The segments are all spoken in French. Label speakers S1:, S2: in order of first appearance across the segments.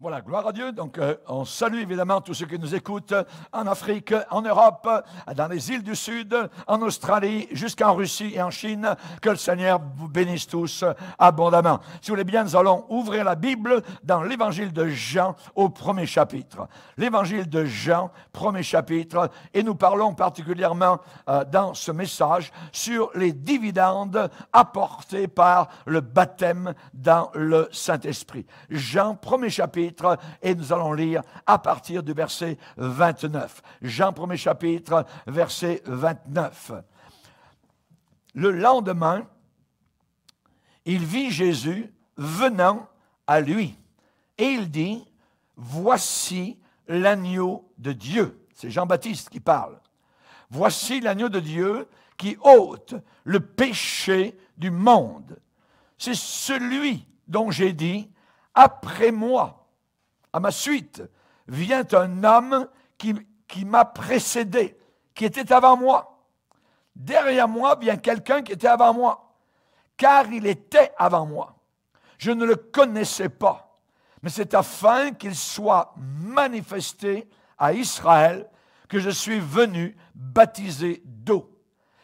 S1: Voilà, gloire à Dieu. Donc, on salue évidemment tous ceux qui nous écoutent en Afrique, en Europe, dans les îles du Sud, en Australie, jusqu'en Russie et en Chine. Que le Seigneur vous bénisse tous abondamment. Si vous voulez bien, nous allons ouvrir la Bible dans l'Évangile de Jean au 1er chapitre. L'Évangile de Jean, 1er chapitre. Et nous parlons particulièrement dans ce message sur les dividendes apportés par le baptême dans le Saint-Esprit. Jean, 1er chapitre. Et nous allons lire à partir du verset 29. Jean 1er chapitre, verset 29. Le lendemain, il vit Jésus venant à lui. Et il dit, « Voici l'agneau de Dieu. » C'est Jean-Baptiste qui parle. « Voici l'agneau de Dieu qui ôte le péché du monde. C'est celui dont j'ai dit, « Après moi, à ma suite, vient un homme qui m'a précédé, qui était avant moi. Derrière moi vient quelqu'un qui était avant moi, car il était avant moi. Je ne le connaissais pas, mais c'est afin qu'il soit manifesté à Israël que je suis venu baptiser d'eau. »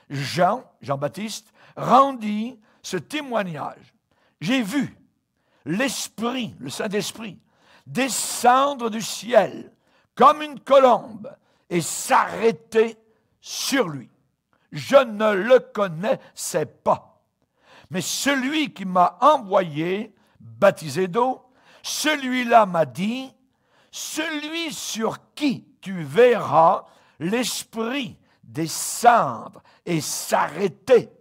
S1: Jean-Baptiste, rendit ce témoignage. J'ai vu l'Esprit, le Saint-Esprit, descendre du ciel comme une colombe et s'arrêter sur lui. Je ne le connaissais pas. Mais celui qui m'a envoyé baptiser d'eau, celui-là m'a dit, celui sur qui tu verras l'Esprit descendre et s'arrêter,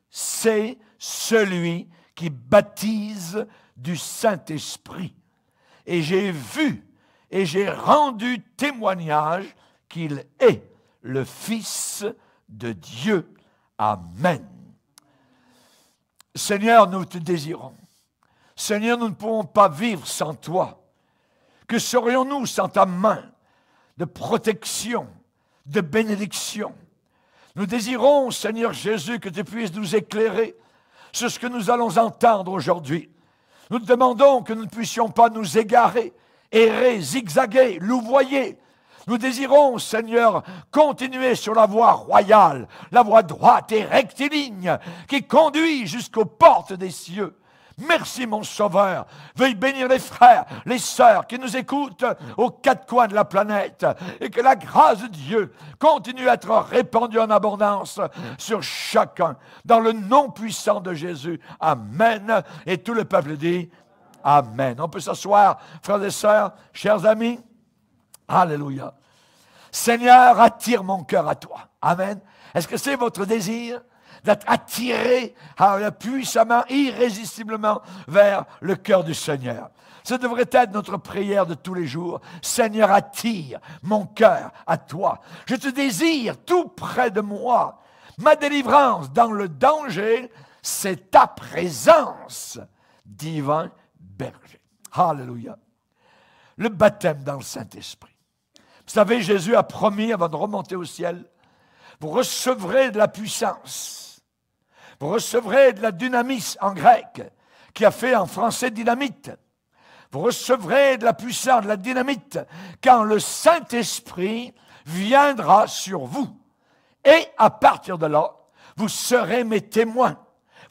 S1: c'est celui qui baptise du Saint-Esprit. Et j'ai vu et j'ai rendu témoignage qu'il est le Fils de Dieu. Amen. Seigneur, nous te désirons. Seigneur, nous ne pouvons pas vivre sans toi. Que serions-nous sans ta main de protection, de bénédiction? Nous désirons, Seigneur Jésus, que tu puisses nous éclairer sur ce que nous allons entendre aujourd'hui. Nous te demandons que nous ne puissions pas nous égarer, errer, zigzaguer, louvoyer. Nous désirons, Seigneur, continuer sur la voie royale, la voie droite et rectiligne qui conduit jusqu'aux portes des cieux. Merci, mon Sauveur. Veuille bénir les frères, les sœurs qui nous écoutent aux quatre coins de la planète et que la grâce de Dieu continue à être répandue en abondance sur chacun. Dans le nom puissant de Jésus. Amen. Et tout le peuple dit Amen. On peut s'asseoir, frères et sœurs, chers amis. Alléluia. Seigneur, attire mon cœur à toi. Amen. Est-ce que c'est votre désir d'être attiré puissamment, irrésistiblement vers le cœur du Seigneur? Ce devrait être notre prière de tous les jours. Seigneur, attire mon cœur à toi. Je te désire tout près de moi. Ma délivrance dans le danger, c'est ta présence, divin berger. Alléluia. Le baptême dans le Saint-Esprit. Vous savez, Jésus a promis, avant de remonter au ciel, vous recevrez de la puissance. Vous recevrez de la dynamis en grec, qui a fait en français dynamite. Vous recevrez de la puissance, de la dynamite, quand le Saint-Esprit viendra sur vous. Et à partir de là, vous serez mes témoins.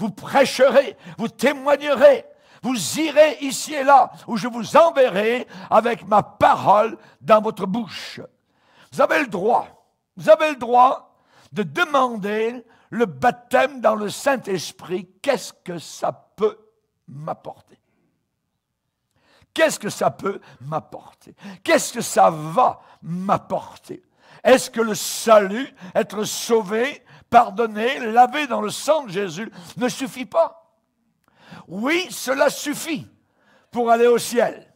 S1: Vous prêcherez, vous témoignerez. Vous irez ici et là, où je vous enverrai avec ma parole dans votre bouche. Vous avez le droit de demander le baptême dans le Saint-Esprit. Qu'est-ce que ça peut m'apporter? Qu'est-ce que ça peut m'apporter? Qu'est-ce que ça va m'apporter? Est-ce que le salut, être sauvé, pardonné, lavé dans le sang de Jésus, ne suffit pas? Oui, cela suffit pour aller au ciel.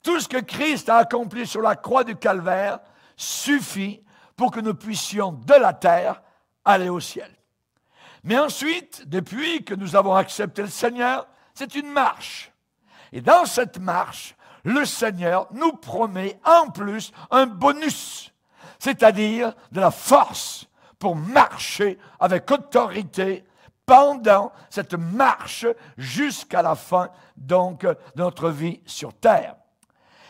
S1: Tout ce que Christ a accompli sur la croix du Calvaire suffit pour que nous puissions de la terre aller au ciel. Mais ensuite, depuis que nous avons accepté le Seigneur, c'est une marche. Et dans cette marche, le Seigneur nous promet en plus un bonus, c'est-à-dire de la force pour marcher avec autorité pendant cette marche jusqu'à la fin donc de notre vie sur terre.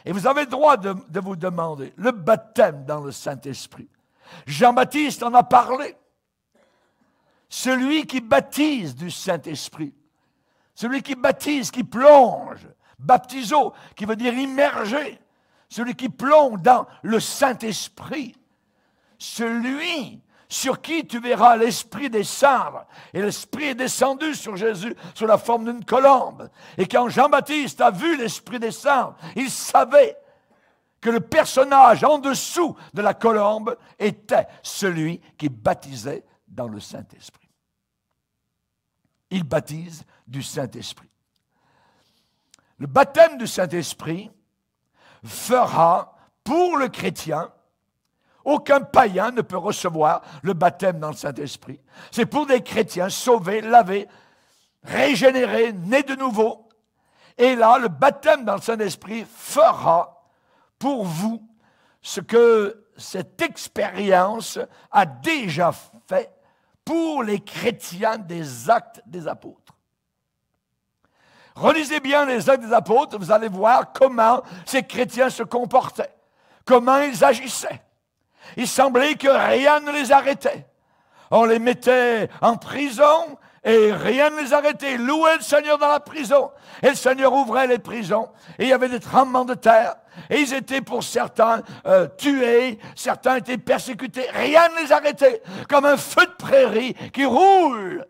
S1: Et vous avez le droit de vous demander le baptême dans le Saint-Esprit. Jean-Baptiste en a parlé. Celui qui baptise du Saint-Esprit. Celui qui baptise, qui plonge. Baptiso, qui veut dire immerger. Celui qui plonge dans le Saint-Esprit. Celui sur qui tu verras l'Esprit descendre. Et l'Esprit est descendu sur Jésus sous la forme d'une colombe. Et quand Jean-Baptiste a vu l'Esprit descendre, il savait que le personnage en dessous de la colombe était celui qui baptisait dans le Saint-Esprit. Il baptise du Saint-Esprit. Le baptême du Saint-Esprit fera pour le chrétien. Aucun païen ne peut recevoir le baptême dans le Saint-Esprit. C'est pour des chrétiens sauvés, lavés, régénérés, nés de nouveau. Et là, le baptême dans le Saint-Esprit fera pour vous ce que cette expérience a déjà fait pour les chrétiens des Actes des Apôtres. Relisez bien les Actes des Apôtres, vous allez voir comment ces chrétiens se comportaient, comment ils agissaient. Il semblait que rien ne les arrêtait. On les mettait en prison et rien ne les arrêtait. Ils louaient le Seigneur dans la prison. Et le Seigneur ouvrait les prisons. Et il y avait des tremblements de terre. Et ils étaient pour certains tués, certains étaient persécutés. Rien ne les arrêtait. Comme un feu de prairie qui roule.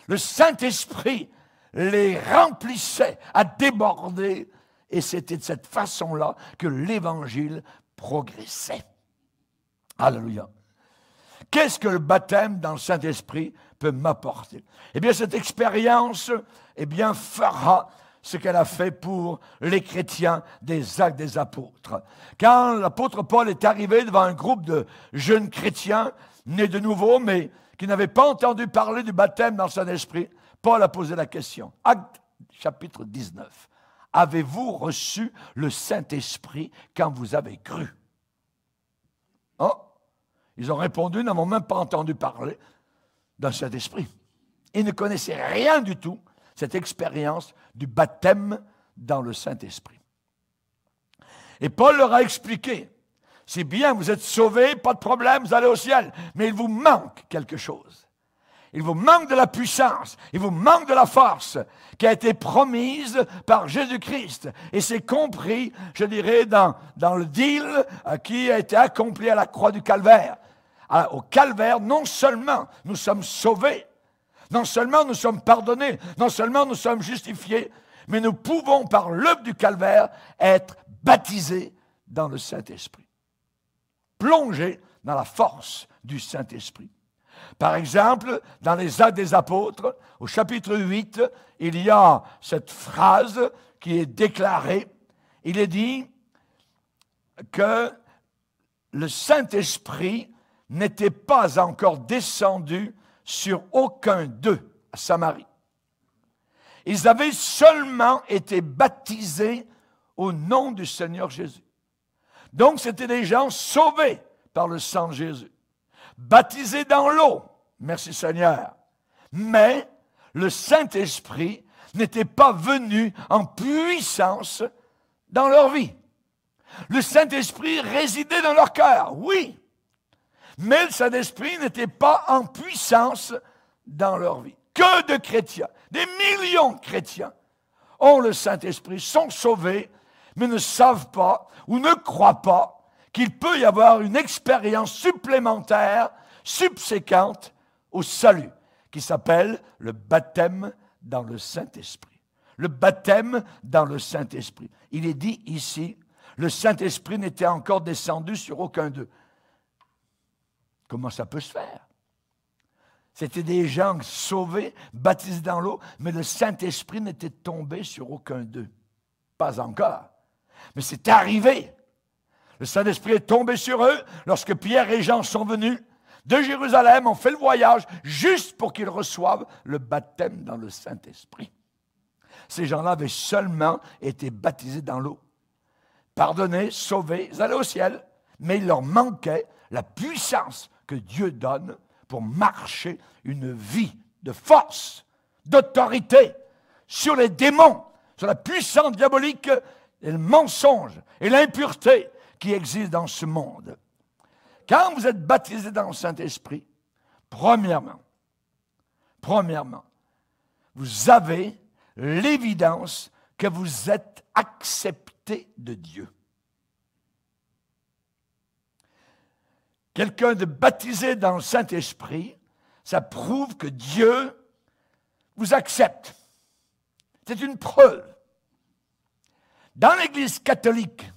S1: Le Saint-Esprit les remplissait à déborder. Et c'était de cette façon-là que l'Évangile progressait. Alléluia. Qu'est-ce que le baptême dans le Saint-Esprit peut m'apporter? Eh bien, cette expérience, fera ce qu'elle a fait pour les chrétiens des Actes des Apôtres. Quand l'apôtre Paul est arrivé devant un groupe de jeunes chrétiens, nés de nouveau, mais qui n'avaient pas entendu parler du baptême dans le Saint-Esprit, Paul a posé la question. Actes chapitre 19. Avez-vous reçu le Saint-Esprit quand vous avez cru? Oh, ils ont répondu, n'avons même pas entendu parler d'un Saint-Esprit. Ils ne connaissaient rien du tout, cette expérience du baptême dans le Saint-Esprit. Et Paul leur a expliqué, c'est bien, vous êtes sauvés, pas de problème, vous allez au ciel, mais il vous manque quelque chose. Il vous manque de la puissance, il vous manque de la force qui a été promise par Jésus-Christ. Et c'est compris, je dirais, dans le deal qui a été accompli à la croix du Calvaire. Alors, au Calvaire, non seulement nous sommes sauvés, non seulement nous sommes pardonnés, non seulement nous sommes justifiés, mais nous pouvons, par l'œuvre du Calvaire, être baptisés dans le Saint-Esprit. Plongés dans la force du Saint-Esprit. Par exemple, dans les Actes des Apôtres, au chapitre 8, il y a cette phrase qui est déclarée. Il est dit que le Saint-Esprit n'était pas encore descendu sur aucun d'eux à Samarie. Ils avaient seulement été baptisés au nom du Seigneur Jésus. Donc, c'était des gens sauvés par le sang de Jésus. Baptisés dans l'eau, merci Seigneur. Mais le Saint-Esprit n'était pas venu en puissance dans leur vie. Le Saint-Esprit résidait dans leur cœur, oui. Mais le Saint-Esprit n'était pas en puissance dans leur vie. Que de chrétiens, des millions de chrétiens ont le Saint-Esprit, sont sauvés, mais ne savent pas ou ne croient pas qu'il peut y avoir une expérience supplémentaire, subséquente au salut, qui s'appelle le baptême dans le Saint-Esprit. Le baptême dans le Saint-Esprit. Il est dit ici, le Saint-Esprit n'était encore descendu sur aucun d'eux. Comment ça peut se faire? C'était des gens sauvés, baptisés dans l'eau, mais le Saint-Esprit n'était tombé sur aucun d'eux. Pas encore. Mais c'est arrivé. Le Saint-Esprit est tombé sur eux lorsque Pierre et Jean sont venus de Jérusalem, ont fait le voyage juste pour qu'ils reçoivent le baptême dans le Saint-Esprit. Ces gens-là avaient seulement été baptisés dans l'eau. Pardonnés, sauvés, ils allaient au ciel, mais il leur manquait la puissance que Dieu donne pour marcher une vie de force, d'autorité sur les démons, sur la puissance diabolique et le mensonge et l'impureté qui existent dans ce monde. Quand vous êtes baptisé dans le Saint-Esprit, premièrement, vous avez l'évidence que vous êtes accepté de Dieu. Quelqu'un de baptisé dans le Saint-Esprit, ça prouve que Dieu vous accepte. C'est une preuve. Dans l'Église catholique,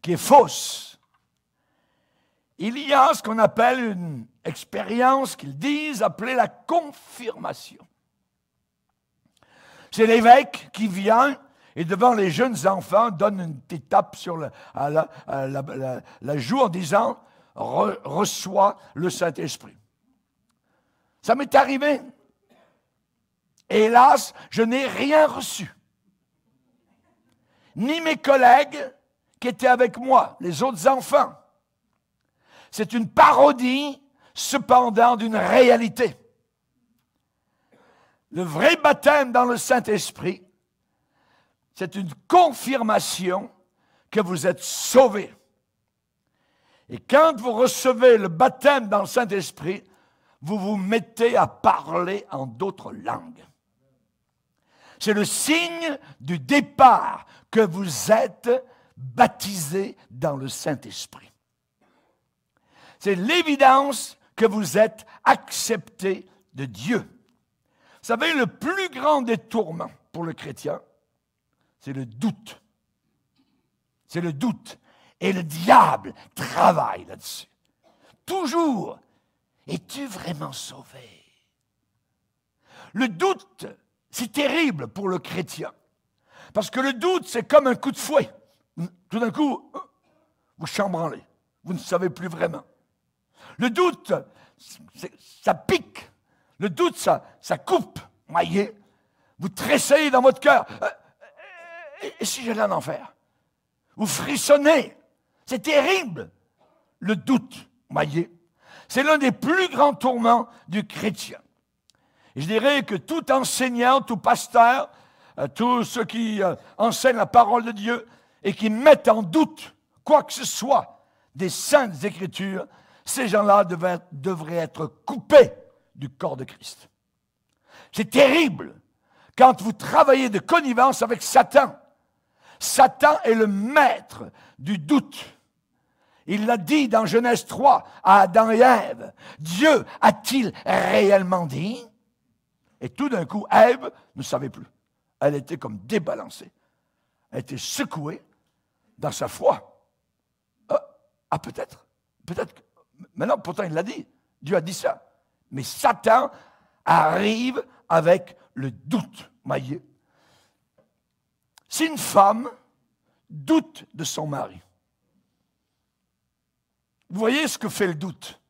S1: qui est fausse, il y a ce qu'on appelle une expérience qu'ils disent appeler la confirmation. C'est l'évêque qui vient et devant les jeunes enfants donne une petite tape sur la joue en disant « Reçois le Saint-Esprit ». Ça m'est arrivé. Hélas, je n'ai rien reçu. Ni mes collègues qui étaient avec moi, les autres enfants. C'est une parodie, cependant, d'une réalité. Le vrai baptême dans le Saint-Esprit, c'est une confirmation que vous êtes sauvés. Et quand vous recevez le baptême dans le Saint-Esprit, vous vous mettez à parler en d'autres langues. C'est le signe du départ que vous êtes baptisé dans le Saint-Esprit. C'est l'évidence que vous êtes accepté de Dieu. Vous savez, le plus grand des tourments pour le chrétien, c'est le doute. C'est le doute. Et le diable travaille là-dessus. Toujours. Es-tu vraiment sauvé? Le doute, c'est terrible pour le chrétien. Parce que le doute, c'est comme un coup de fouet. Tout d'un coup, vous chambranlez. Vous ne savez plus vraiment. Le doute, ça pique. Le doute, ça coupe. Voyez, vous tressaillez dans votre cœur. Et si j'allais en enfer? Vous frissonnez. C'est terrible. Le doute, voyez. C'est l'un des plus grands tourments du chrétien. Et je dirais que tout enseignant, tout pasteur, tous ceux qui enseignent la parole de Dieu et qui mettent en doute quoi que ce soit des saintes Écritures, ces gens-là devraient être coupés du corps de Christ. C'est terrible quand vous travaillez de connivence avec Satan. Satan est le maître du doute. Il l'a dit dans Genèse 3 à Adam et Ève. Dieu a-t-il réellement dit? Et tout d'un coup, Ève ne savait plus. Elle était comme débalancée. Elle était secouée dans sa foi. Peut-être. Peut-être. Mais non, pourtant il l'a dit. Dieu a dit ça. Mais Satan arrive avec le doute. Voyez. Si une femme doute de son mari, vous voyez ce que fait le doute?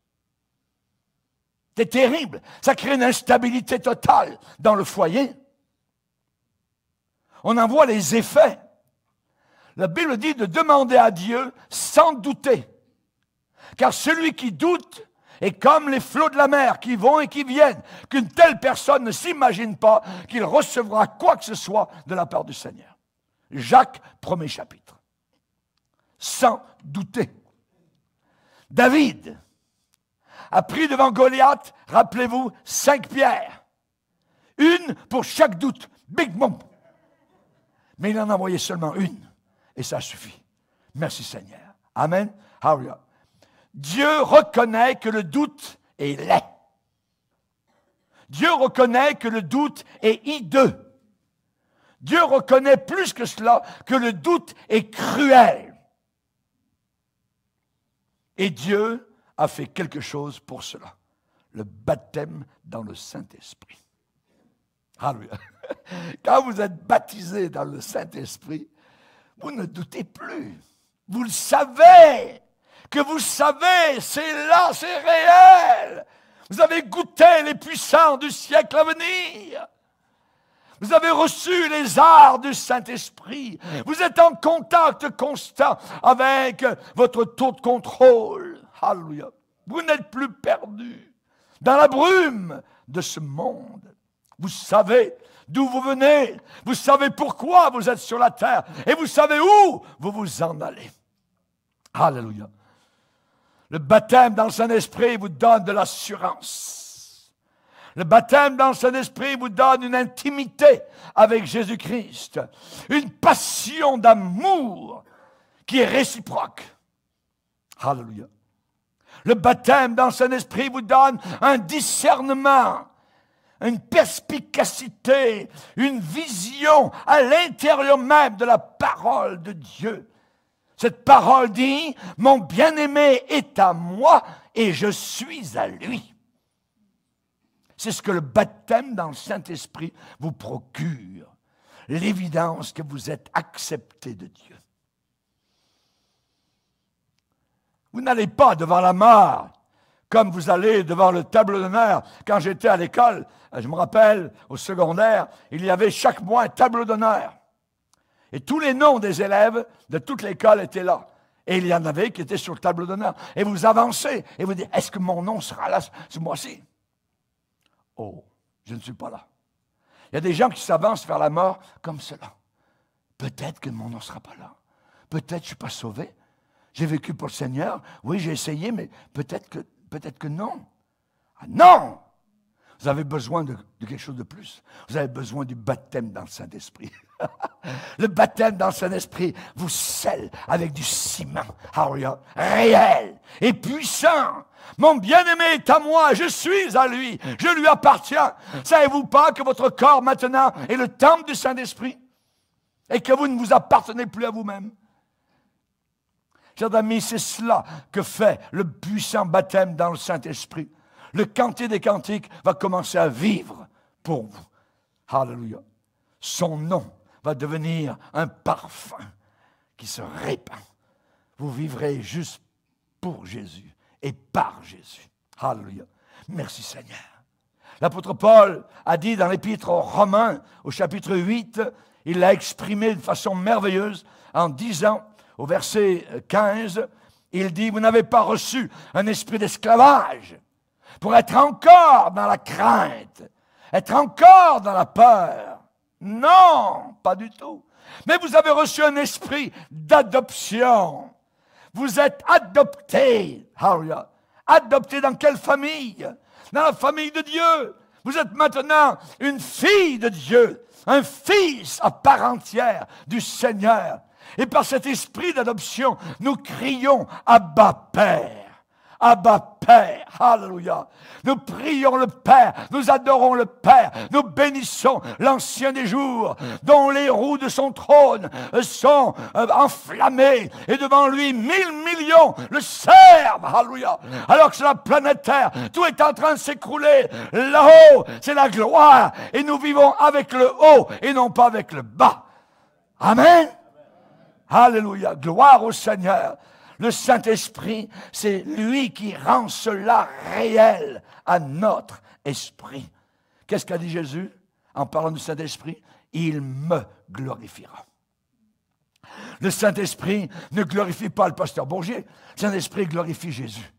S1: C'est terrible. Ça crée une instabilité totale dans le foyer. On en voit les effets. La Bible dit de demander à Dieu sans douter. Car celui qui doute est comme les flots de la mer qui vont et qui viennent, qu'une telle personne ne s'imagine pas qu'il recevra quoi que ce soit de la part du Seigneur. Jacques, 1er chapitre. Sans douter. David a pris devant Goliath, rappelez-vous, 5 pierres. Une pour chaque doute. Big bang. Mais il en a envoyé seulement une. Et ça suffit. Merci Seigneur. Amen. Hallelujah. Dieu reconnaît que le doute est laid. Dieu reconnaît que le doute est hideux. Dieu reconnaît plus que cela que le doute est cruel. Et Dieu a fait quelque chose pour cela. Le baptême dans le Saint-Esprit. Alléluia. Quand vous êtes baptisé dans le Saint-Esprit, vous ne doutez plus. Vous le savez. Que vous savez, c'est là, c'est réel. Vous avez goûté les puissants du siècle à venir. Vous avez reçu les arts du Saint-Esprit. Vous êtes en contact constant avec votre taux de contrôle. Alléluia. Vous n'êtes plus perdu dans la brume de ce monde. Vous savez d'où vous venez. Vous savez pourquoi vous êtes sur la terre. Et vous savez où vous vous en allez. Alléluia. Le baptême dans le Saint-Esprit vous donne de l'assurance. Le baptême dans le Saint-Esprit vous donne une intimité avec Jésus-Christ. Une passion d'amour qui est réciproque. Alléluia. Le baptême dans le Saint-Esprit vous donne un discernement, une perspicacité, une vision à l'intérieur même de la parole de Dieu. Cette parole dit, « Mon bien-aimé est à moi et je suis à lui. » C'est ce que le baptême dans le Saint-Esprit vous procure, l'évidence que vous êtes accepté de Dieu. Vous n'allez pas devant la mort comme vous allez devant le tableau d'honneur. Quand j'étais à l'école, je me rappelle, au secondaire, il y avait chaque mois un tableau d'honneur. Et tous les noms des élèves de toute l'école étaient là. Et il y en avait qui étaient sur le tableau d'honneur. Et vous avancez et vous dites, est-ce que mon nom sera là ce mois-ci? Oh, je ne suis pas là. Il y a des gens qui s'avancent vers la mort comme cela. Peut-être que mon nom ne sera pas là. Peut-être que je ne suis pas sauvé. J'ai vécu pour le Seigneur. Oui, j'ai essayé, mais peut-être que non. Ah non! Vous avez besoin de quelque chose de plus. Vous avez besoin du baptême dans le Saint-Esprit. Le baptême dans le Saint-Esprit vous scelle avec du ciment, réel et puissant. Mon bien-aimé est à moi, je suis à lui, je lui appartiens. Savez-vous pas que votre corps maintenant est le temple du Saint-Esprit et que vous ne vous appartenez plus à vous-même? Chers amis, c'est cela que fait le puissant baptême dans le Saint-Esprit. Le cantique des cantiques va commencer à vivre pour vous. Alléluia. Son nom va devenir un parfum qui se répand. Vous vivrez juste pour Jésus et par Jésus. Alléluia. Merci Seigneur. L'apôtre Paul a dit dans l'épître aux Romains, au chapitre 8, il l'a exprimé de façon merveilleuse en disant, au verset 15, il dit, vous n'avez pas reçu un esprit d'esclavage pour être encore dans la crainte, être encore dans la peur. Non, pas du tout. Mais vous avez reçu un esprit d'adoption. Vous êtes adoptés. Hallelujah. Adoptés dans quelle famille? Dans la famille de Dieu. Vous êtes maintenant une fille de Dieu, un fils à part entière du Seigneur. Et par cet esprit d'adoption, nous crions Abba Père. Abba Père, alléluia. Nous prions le Père, nous adorons le Père, nous bénissons l'ancien des jours, dont les roues de son trône sont enflammées, et devant lui 1000 millions le servent, alléluia. Alors que sur la planète Terre, tout est en train de s'écrouler. Là-haut, c'est la gloire, et nous vivons avec le haut et non pas avec le bas. Amen. Alléluia, gloire au Seigneur. Le Saint-Esprit, c'est lui qui rend cela réel à notre esprit. Qu'est-ce qu'a dit Jésus en parlant du Saint-Esprit? Il me glorifiera. Le Saint-Esprit ne glorifie pas le pasteur Bourgier. Le Saint-Esprit glorifie Jésus.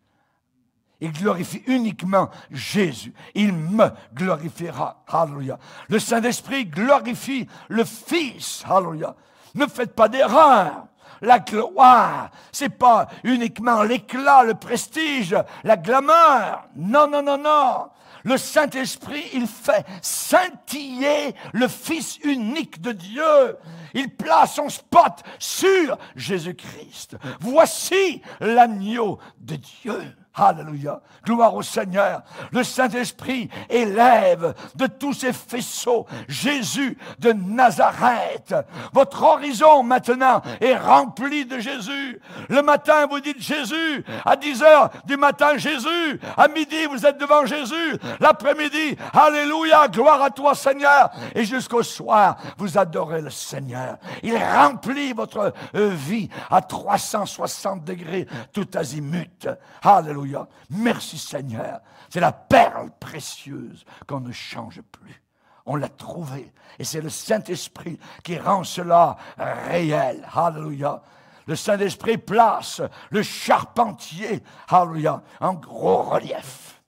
S1: Il glorifie uniquement Jésus. Il me glorifiera. Alléluia. Le Saint-Esprit glorifie le Fils. Alléluia. Ne faites pas d'erreur. La gloire, c'est pas uniquement l'éclat, le prestige, la glamour. Non, non, non, non. Le Saint-Esprit, il fait scintiller le Fils unique de Dieu. Il place son spot sur Jésus-Christ. Voici l'agneau de Dieu. Alléluia. Gloire au Seigneur. Le Saint-Esprit élève de tous ses faisceaux Jésus de Nazareth. Votre horizon maintenant est rempli de Jésus. Le matin, vous dites Jésus. À 10 heures du matin, Jésus. À midi, vous êtes devant Jésus. L'après-midi, Alléluia. Gloire à toi, Seigneur. Et jusqu'au soir, vous adorez le Seigneur. Il remplit votre vie à 360 degrés tout azimut. Alléluia. Merci Seigneur. C'est la perle précieuse qu'on ne change plus. On l'a trouvée. Et c'est le Saint-Esprit qui rend cela réel. Alléluia. Le Saint-Esprit place le charpentier, alléluia, en gros relief.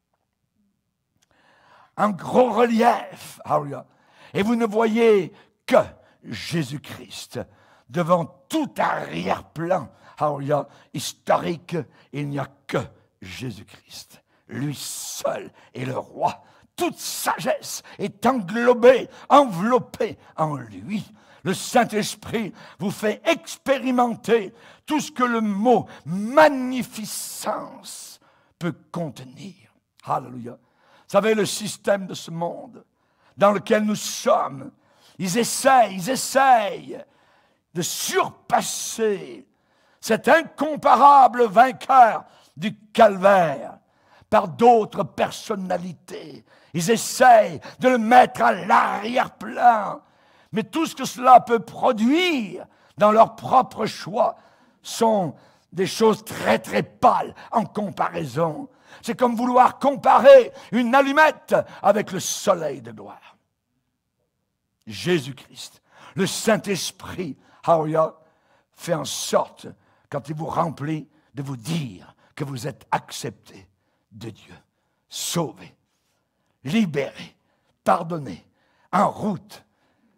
S1: en gros relief. Alléluia. Et vous ne voyez que Jésus-Christ. Devant tout arrière-plan, alléluia, historique, il n'y a que Jésus-Christ. Lui seul est le roi. Toute sagesse est englobée, enveloppée en lui. Le Saint-Esprit vous fait expérimenter tout ce que le mot magnificence peut contenir. Alléluia. Vous savez, le système de ce monde dans lequel nous sommes, ils essayent de surpasser cet incomparable vainqueur du calvaire par d'autres personnalités. Ils essayent de le mettre à l'arrière-plan. Mais tout ce que cela peut produire dans leur propre choix sont des choses très très pâles en comparaison. C'est comme vouloir comparer une allumette avec le soleil de gloire. Jésus-Christ, le Saint-Esprit, alléluia, fait en sorte, quand il vous remplit, de vous dire que vous êtes accepté de Dieu, sauvé, libéré, pardonné, en route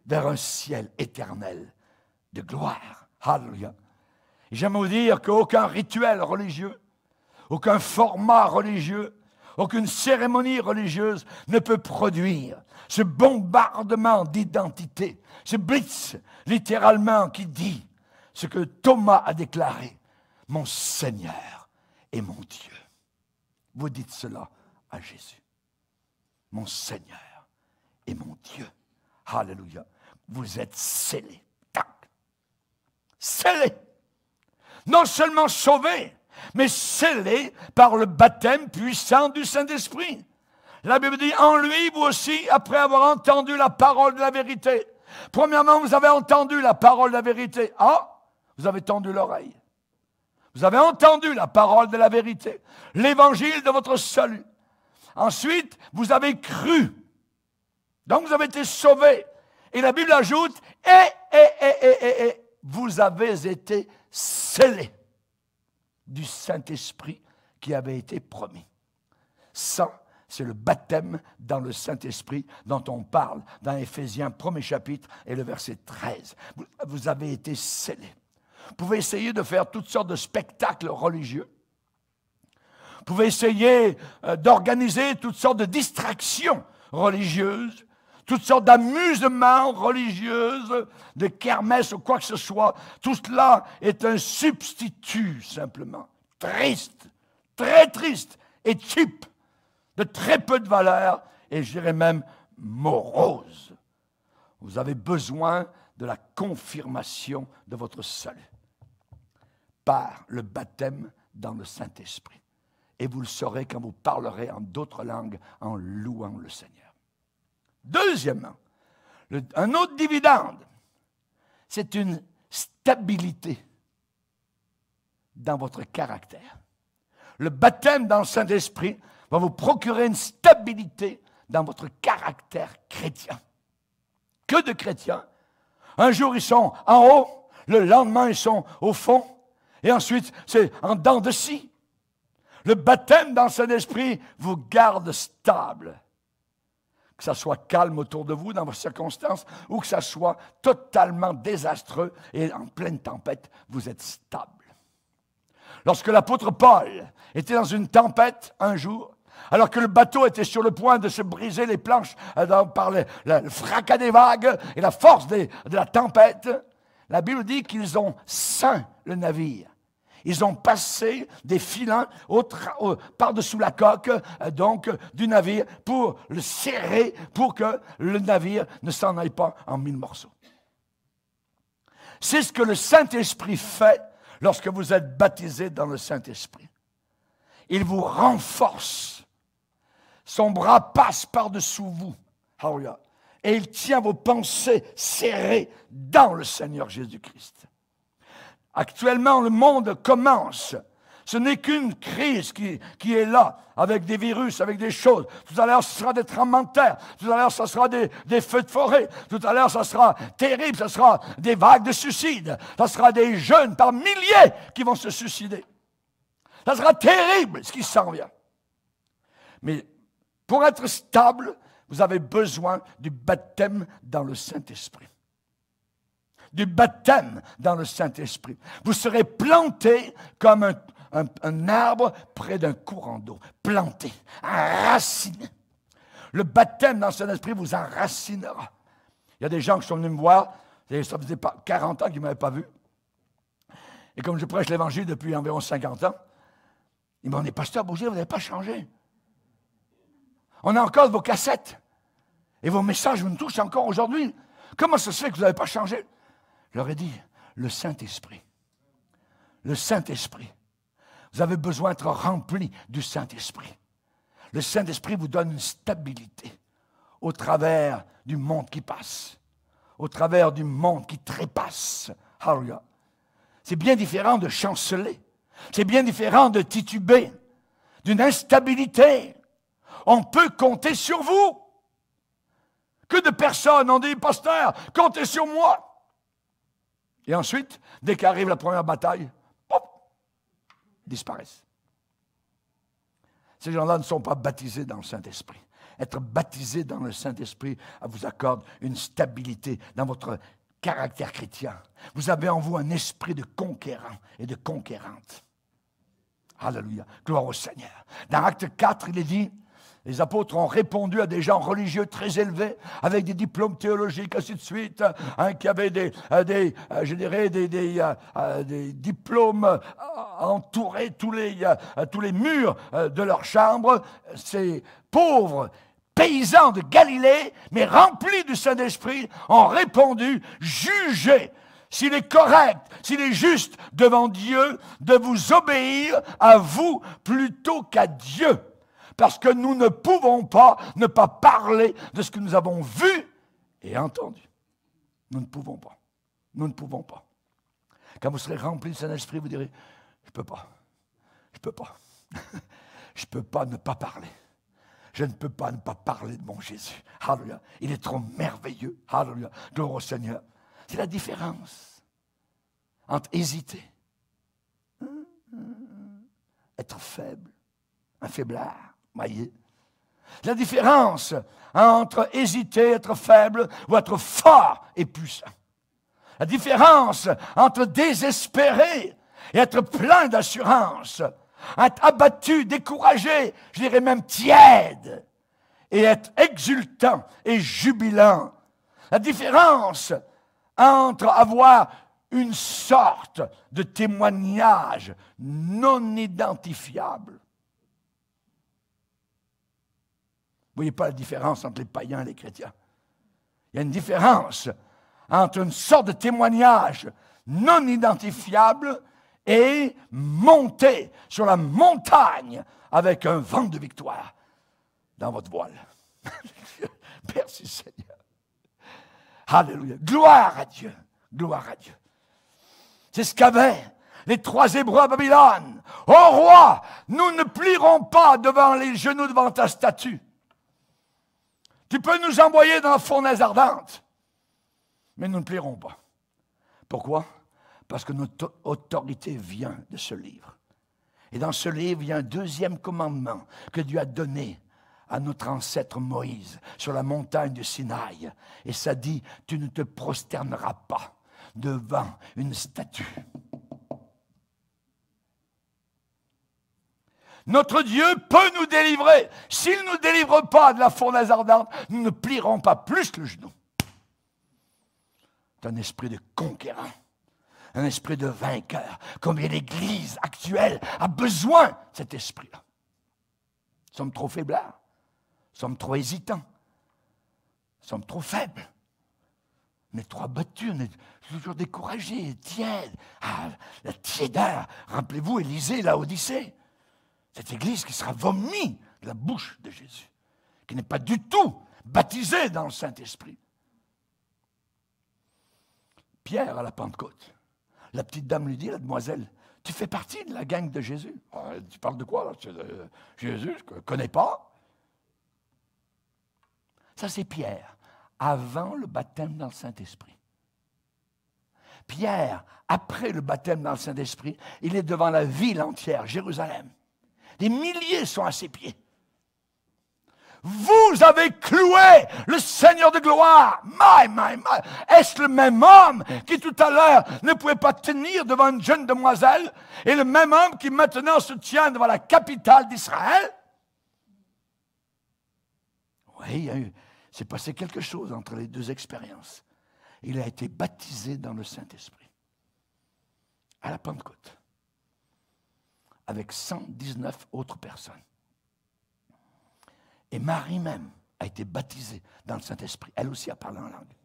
S1: vers un ciel éternel de gloire. Alléluia. J'aime vous dire qu'aucun rituel religieux, aucun format religieux, aucune cérémonie religieuse ne peut produire ce bombardement d'identité, ce blitz, littéralement, qui dit ce que Thomas a déclaré, « Mon Seigneur et mon Dieu ». Vous dites cela à Jésus. « Mon Seigneur et mon Dieu ». Alléluia. Vous êtes scellés. Scellés. Non seulement sauvés, mais scellés par le baptême puissant du Saint-Esprit. La Bible dit, en lui, vous aussi, après avoir entendu la parole de la vérité. Premièrement, vous avez entendu la parole de la vérité. Ah, vous avez tendu l'oreille. Vous avez entendu la parole de la vérité. L'évangile de votre salut. Ensuite, vous avez cru. Donc, vous avez été sauvés. Et la Bible ajoute, et vous avez été scellés du Saint-Esprit qui avait été promis. Ça, c'est le baptême dans le Saint-Esprit dont on parle dans Éphésiens 1er chapitre et le verset 13. Vous avez été scellés. Vous pouvez essayer de faire toutes sortes de spectacles religieux. Vous pouvez essayer d'organiser toutes sortes de distractions religieuses, toutes sortes d'amusements religieux, de kermesses ou quoi que ce soit. Tout cela est un substitut simplement. Triste, très triste et cheap, de très peu de valeur et je dirais même morose. Vous avez besoin de la confirmation de votre salut par le baptême dans le Saint-Esprit. Et vous le saurez quand vous parlerez en d'autres langues en louant le Seigneur. Deuxièmement, un autre dividende, c'est une stabilité dans votre caractère. Le baptême dans le Saint-Esprit va vous procurer une stabilité dans votre caractère chrétien. Que de chrétiens, un jour ils sont en haut, le lendemain ils sont au fond, et ensuite c'est en dents de scie. Le baptême dans le Saint-Esprit vous garde stable. Que ça soit calme autour de vous dans vos circonstances ou que ça soit totalement désastreux et en pleine tempête, vous êtes stable. Lorsque l'apôtre Paul était dans une tempête un jour, alors que le bateau était sur le point de se briser les planches par le fracas des vagues et la force de la tempête, la Bible dit qu'ils ont ceint le navire. Ils ont passé des filins par-dessous la coque du navire pour le serrer, pour que le navire ne s'en aille pas en 1000 morceaux. C'est ce que le Saint-Esprit fait lorsque vous êtes baptisé dans le Saint-Esprit. Il vous renforce. Son bras passe par-dessous vous. Et il tient vos pensées serrées dans le Seigneur Jésus-Christ. Actuellement, le monde commence. Ce n'est qu'une crise qui est là, avec des virus, avec des choses. Tout à l'heure, ce sera des tremblements de terre. Tout à l'heure, ce sera des feux de forêt. Tout à l'heure, ce sera terrible. Ce sera des vagues de suicides. Ce sera des jeunes par milliers qui vont se suicider. Ce sera terrible ce qui s'en vient. Mais pour être stable, vous avez besoin du baptême dans le Saint-Esprit. Du baptême dans le Saint-Esprit. Vous serez planté comme un arbre près d'un courant d'eau. Planté, enraciné. Le baptême dans le Saint-Esprit vous enracinera. Il y a des gens qui sont venus me voir, ça faisait 40 ans qu'ils ne m'avaient pas vu. Et comme je prêche l'Évangile depuis environ 50 ans, ils m'ont dit, Pasteur Bougier, vous n'avez pas changé. On a encore vos cassettes. Et vos messages vous me touchent encore aujourd'hui. Comment ça se fait que vous n'avez pas changé? Je leur ai dit, le Saint-Esprit. Le Saint-Esprit. Vous avez besoin d'être rempli du Saint-Esprit. Le Saint-Esprit vous donne une stabilité au travers du monde qui passe, au travers du monde qui trépasse. Alléluia. C'est bien différent de chanceler. C'est bien différent de tituber, d'une instabilité. On peut compter sur vous. Que de personnes ont dit, Pasteur, comptez sur moi. Et ensuite, dès qu'arrive la première bataille, hop, disparaissent. Ces gens-là ne sont pas baptisés dans le Saint-Esprit. Être baptisé dans le Saint-Esprit vous accorde une stabilité dans votre caractère chrétien. Vous avez en vous un esprit de conquérant et de conquérante. Alléluia. Gloire au Seigneur. Dans Acte 4, il est dit, les apôtres ont répondu à des gens religieux très élevés, avec des diplômes théologiques, ainsi de suite, qui avaient des diplômes entourés tous les murs de leur chambre. Ces pauvres paysans de Galilée, mais remplis du Saint-Esprit, ont répondu, jugez s'il est correct, s'il est juste devant Dieu de vous obéir à vous plutôt qu'à Dieu. Parce que nous ne pouvons pas ne pas parler de ce que nous avons vu et entendu. Nous ne pouvons pas. Nous ne pouvons pas. Quand vous serez remplis du Saint-Esprit, vous direz, je ne peux pas. Je ne peux pas. Je ne peux pas ne pas parler. Je ne peux pas ne pas parler de mon Jésus. Alléluia. Il est trop merveilleux. Alléluia. Gloire au Seigneur. C'est la différence entre hésiter, être faible, un faiblard. Voyez? La différence entre hésiter, être faible, ou être fort et puissant. La différence entre désespérer et être plein d'assurance. Être abattu, découragé, je dirais même tiède, et être exultant et jubilant. La différence entre avoir une sorte de témoignage non identifiable. Vous ne voyez pas la différence entre les païens et les chrétiens. Il y a une différence entre une sorte de témoignage non identifiable et monter sur la montagne avec un vent de victoire dans votre voile. Merci Seigneur. Alléluia. Gloire à Dieu. Gloire à Dieu. C'est ce qu'avaient les 3 Hébreux à Babylone. Ô roi, nous ne plierons pas devant les genoux devant ta statue. Tu peux nous envoyer dans la fournaise ardente, mais nous ne plierons pas. Pourquoi? Parce que notre autorité vient de ce livre. Et dans ce livre, il y a un 2e commandement que Dieu a donné à notre ancêtre Moïse sur la montagne du Sinaï. Et ça dit, tu ne te prosterneras pas devant une statue. Notre Dieu peut nous délivrer. S'il ne nous délivre pas de la fournaise ardente, nous ne plierons pas plus le genou. C'est un esprit de conquérant, un esprit de vainqueur. Combien l'Église actuelle a besoin de cet esprit-là. Nous sommes trop faiblards, nous sommes trop hésitants, nous sommes trop faibles. On est trop abattus, on est toujours découragés, tièdes. Ah, la tiédeur, rappelez-vous, Élisée, la Odyssée. Cette Église qui sera vomie de la bouche de Jésus, qui n'est pas du tout baptisée dans le Saint-Esprit. Pierre à la Pentecôte, la petite dame lui dit, la demoiselle, tu fais partie de la gang de Jésus. Ah, tu parles de quoi là? Jésus, je ne connais pas. Ça c'est Pierre, avant le baptême dans le Saint-Esprit. Pierre, après le baptême dans le Saint-Esprit, il est devant la ville entière, Jérusalem. Des milliers sont à ses pieds. Vous avez cloué le Seigneur de gloire. My. Est-ce le même homme qui tout à l'heure ne pouvait pas tenir devant une jeune demoiselle et le même homme qui maintenant se tient devant la capitale d'Israël? Oui, s'est passé quelque chose entre les deux expériences. Il a été baptisé dans le Saint-Esprit à la Pentecôte avec 119 autres personnes. Et Marie même a été baptisée dans le Saint-Esprit. Elle aussi a parlé en langue.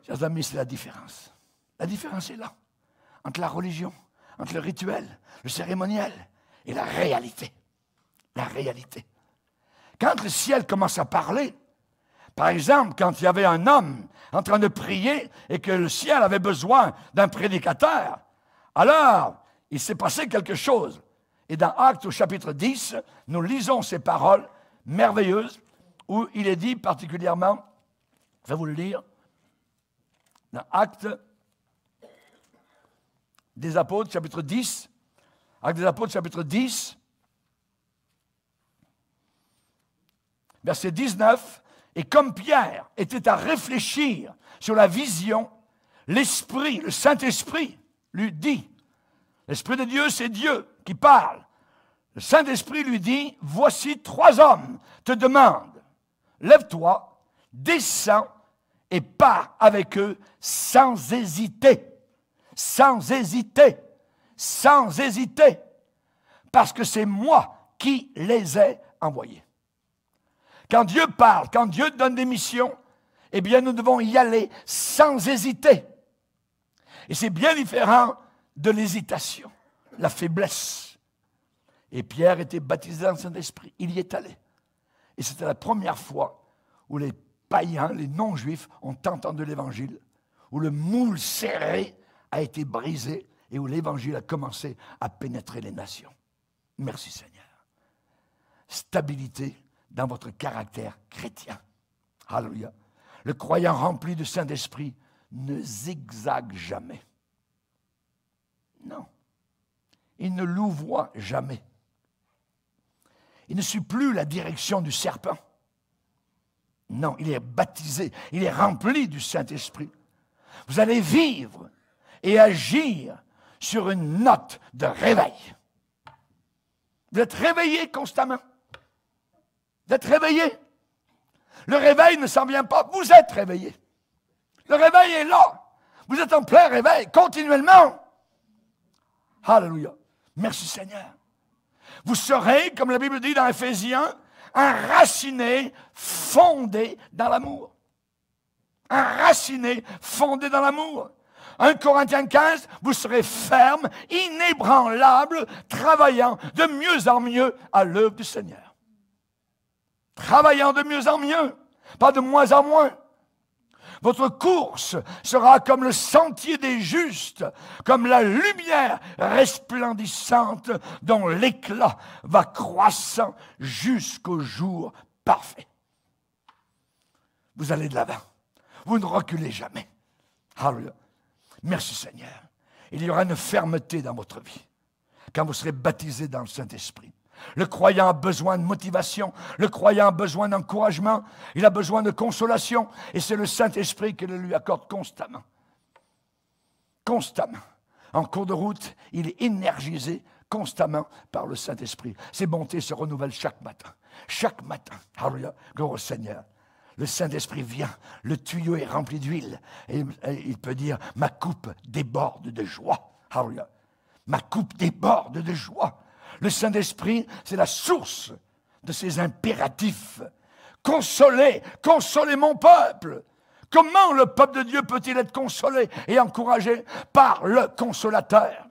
S1: Chers amis, c'est la différence. La différence est là, entre la religion, entre le rituel, le cérémoniel et la réalité. La réalité. Quand le ciel commence à parler, par exemple, quand il y avait un homme en train de prier et que le ciel avait besoin d'un prédicateur, alors il s'est passé quelque chose. Et dans Actes au chapitre 10, nous lisons ces paroles merveilleuses où il est dit particulièrement, je vais vous le lire, dans Actes des Apôtres, chapitre 10, Actes des Apôtres, chapitre 10, verset 19, et comme Pierre était à réfléchir sur la vision, l'Esprit, le Saint-Esprit, lui dit, l'Esprit de Dieu, c'est Dieu qui parle. Le Saint-Esprit lui dit, voici 3 hommes te demandent, lève-toi, descends et pars avec eux sans hésiter. Sans hésiter. Sans hésiter. Parce que c'est moi qui les ai envoyés. Quand Dieu parle, quand Dieu donne des missions, eh bien nous devons y aller sans hésiter. Et c'est bien différent de l'hésitation, la faiblesse. Et Pierre était baptisé dans le Saint-Esprit. Il y est allé. Et c'était la première fois où les païens, les non-juifs, ont entendu l'Évangile, où le moule serré a été brisé et où l'Évangile a commencé à pénétrer les nations. Merci Seigneur. Stabilité dans votre caractère chrétien. Alléluia. Le croyant rempli du Saint-Esprit ne zigzague jamais. Non. Il ne louvoie jamais. Il ne suit plus la direction du serpent. Non, il est baptisé, il est rempli du Saint-Esprit. Vous allez vivre et agir sur une note de réveil. Vous êtes réveillé constamment. Vous êtes réveillé. Le réveil ne s'en vient pas, vous êtes réveillé. Le réveil est là. Vous êtes en plein réveil, continuellement. Alléluia. Merci Seigneur. Vous serez, comme la Bible dit dans Éphésiens, enraciné, fondé dans l'amour. Enraciné, fondé dans l'amour. 1 Corinthiens 15, vous serez ferme, inébranlable, travaillant de mieux en mieux à l'œuvre du Seigneur. Travaillant de mieux en mieux, pas de moins en moins. Votre course sera comme le sentier des justes, comme la lumière resplendissante dont l'éclat va croissant jusqu'au jour parfait. Vous allez de l'avant. Vous ne reculez jamais. Alléluia. Merci Seigneur. Il y aura une fermeté dans votre vie quand vous serez baptisé dans le Saint-Esprit. Le croyant a besoin de motivation, le croyant a besoin d'encouragement, il a besoin de consolation, et c'est le Saint-Esprit qui le lui accorde constamment. Constamment. En cours de route, il est énergisé constamment par le Saint-Esprit. Ses bontés se renouvellent chaque matin. Chaque matin. Alléluia. Gloire au Seigneur. Le Saint-Esprit vient, le tuyau est rempli d'huile, et il peut dire, ma coupe déborde de joie. Alléluia. Ma coupe déborde de joie. Le Saint-Esprit, c'est la source de ces impératifs. Consolez, consolez mon peuple. Comment le peuple de Dieu peut-il être consolé et encouragé? Par le consolateur.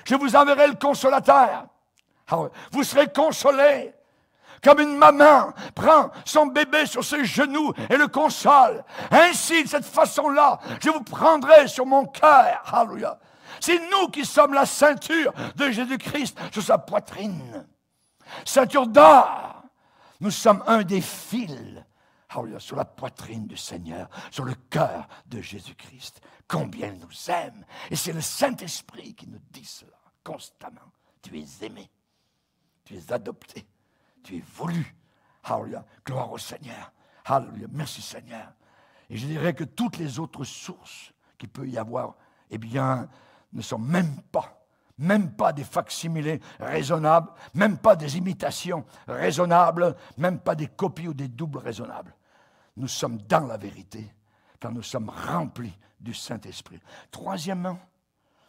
S1: Je vous enverrai le consolateur. Vous serez consolés. Comme une maman prend son bébé sur ses genoux et le console. Ainsi, de cette façon-là, je vous prendrai sur mon cœur. Alléluia. C'est nous qui sommes la ceinture de Jésus-Christ sur sa poitrine. Ceinture d'or. Nous sommes un des fils sur la poitrine du Seigneur, sur le cœur de Jésus-Christ. Combien il nous aime. Et c'est le Saint-Esprit qui nous dit cela constamment. Tu es aimé. Tu es adopté. Tu es voulu. Alléluia. Gloire au Seigneur. Alléluia. Merci Seigneur. Et je dirais que toutes les autres sources qu'il peut y avoir, eh bien, ne sont même pas des facsimilés raisonnables, même pas des imitations raisonnables, même pas des copies ou des doubles raisonnables. Nous sommes dans la vérité quand nous sommes remplis du Saint-Esprit. Troisièmement,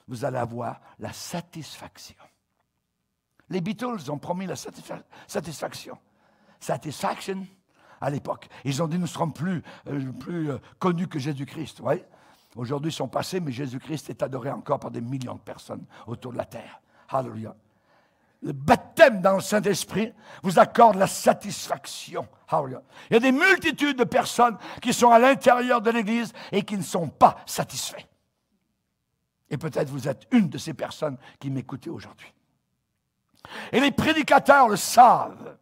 S1: vous allez avoir la satisfaction. Les Beatles ont promis la satisfaction. Satisfaction à l'époque. Ils ont dit, nous serons plus connus que Jésus-Christ. Oui. Aujourd'hui, ils sont passés, mais Jésus-Christ est adoré encore par des millions de personnes autour de la terre. Alléluia. Le baptême dans le Saint-Esprit vous accorde la satisfaction. Alléluia. Il y a des multitudes de personnes qui sont à l'intérieur de l'Église et qui ne sont pas satisfaits. Et peut-être vous êtes une de ces personnes qui m'écoutez aujourd'hui. Et les prédicateurs le savent.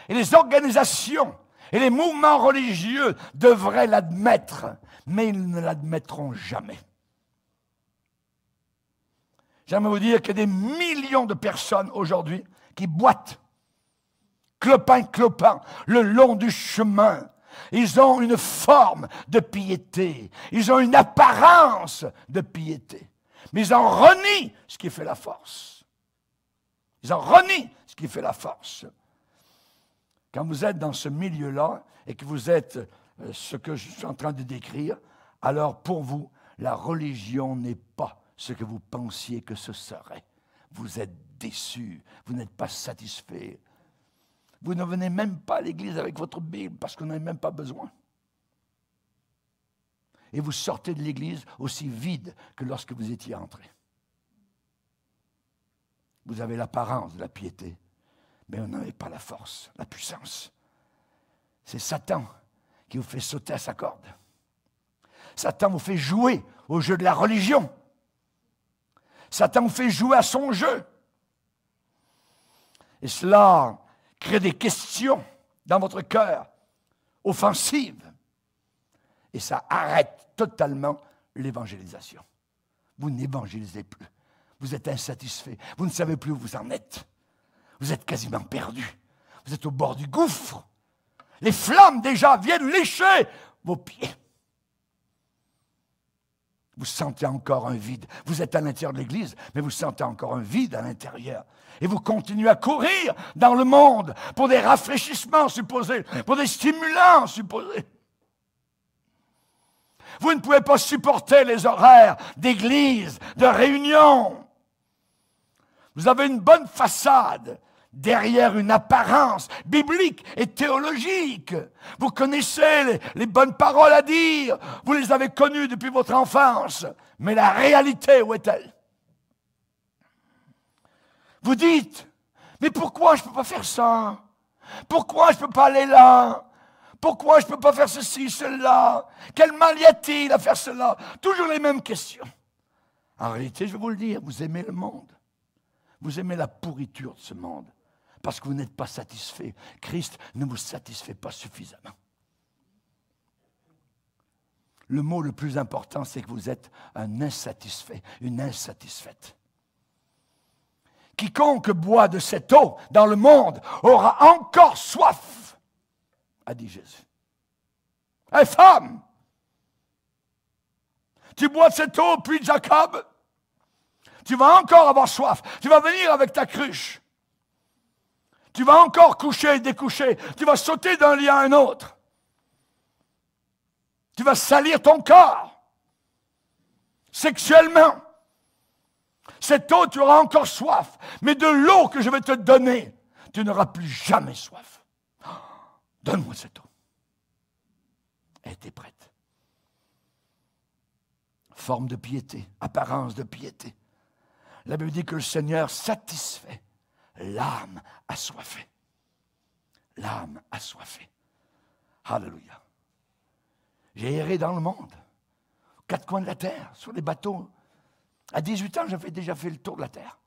S1: Et les organisations et les mouvements religieux devraient l'admettre, mais ils ne l'admettront jamais. J'aimerais vous dire qu'il y a des millions de personnes aujourd'hui qui boitent, clopin, le long du chemin. Ils ont une forme de piété, ils ont une apparence de piété, mais ils en renient ce qui fait la force. Ils en renient ce qui fait la force. Quand vous êtes dans ce milieu-là et que vous êtes ce que je suis en train de décrire, alors pour vous, la religion n'est pas ce que vous pensiez que ce serait. Vous êtes déçus, vous n'êtes pas satisfaits. Vous ne venez même pas à l'église avec votre Bible parce que vous n'en avez même pas besoin. Et vous sortez de l'église aussi vide que lorsque vous étiez entré. Vous avez l'apparence de la piété, mais vous n'avez pas la force, la puissance. C'est Satan qui vous fait sauter à sa corde. Satan vous fait jouer au jeu de la religion. Satan vous fait jouer à son jeu. Et cela crée des questions dans votre cœur, offensives. Et ça arrête totalement l'évangélisation. Vous n'évangélisez plus. Vous êtes insatisfait. Vous ne savez plus où vous en êtes. Vous êtes quasiment perdu. Vous êtes au bord du gouffre. Les flammes déjà viennent lécher vos pieds. Vous sentez encore un vide. Vous êtes à l'intérieur de l'église, mais vous sentez encore un vide à l'intérieur. Et vous continuez à courir dans le monde pour des rafraîchissements supposés, pour des stimulants supposés. Vous ne pouvez pas supporter les horaires d'église, de réunion. Vous avez une bonne façade derrière une apparence biblique et théologique. Vous connaissez les bonnes paroles à dire. Vous les avez connues depuis votre enfance. Mais la réalité, où est-elle? Vous dites, mais pourquoi je ne peux pas faire ça? Pourquoi je ne peux pas aller là? Pourquoi je ne peux pas faire ceci, cela? Quel mal y a-t-il à faire cela? Toujours les mêmes questions. En réalité, je vais vous le dire, vous aimez le monde. Vous aimez la pourriture de ce monde. Parce que vous n'êtes pas satisfait. Christ ne vous satisfait pas suffisamment. Le mot le plus important, c'est que vous êtes un insatisfait, une insatisfaite. Quiconque boit de cette eau dans le monde aura encore soif, a dit Jésus. Hé femme, tu bois de cette eau, puis Jacob, tu vas encore avoir soif. Tu vas venir avec ta cruche. Tu vas encore coucher et découcher. Tu vas sauter d'un lit à un autre. Tu vas salir ton corps sexuellement. Cette eau, tu auras encore soif. Mais de l'eau que je vais te donner, tu n'auras plus jamais soif. Donne-moi cette eau. Elle était prête. Forme de piété, apparence de piété. La Bible dit que le Seigneur satisfait l'âme assoiffée. L'âme assoiffée. Alléluia. J'ai erré dans le monde, aux quatre coins de la terre, sur les bateaux. À 18 ans, j'avais déjà fait le tour de la terre.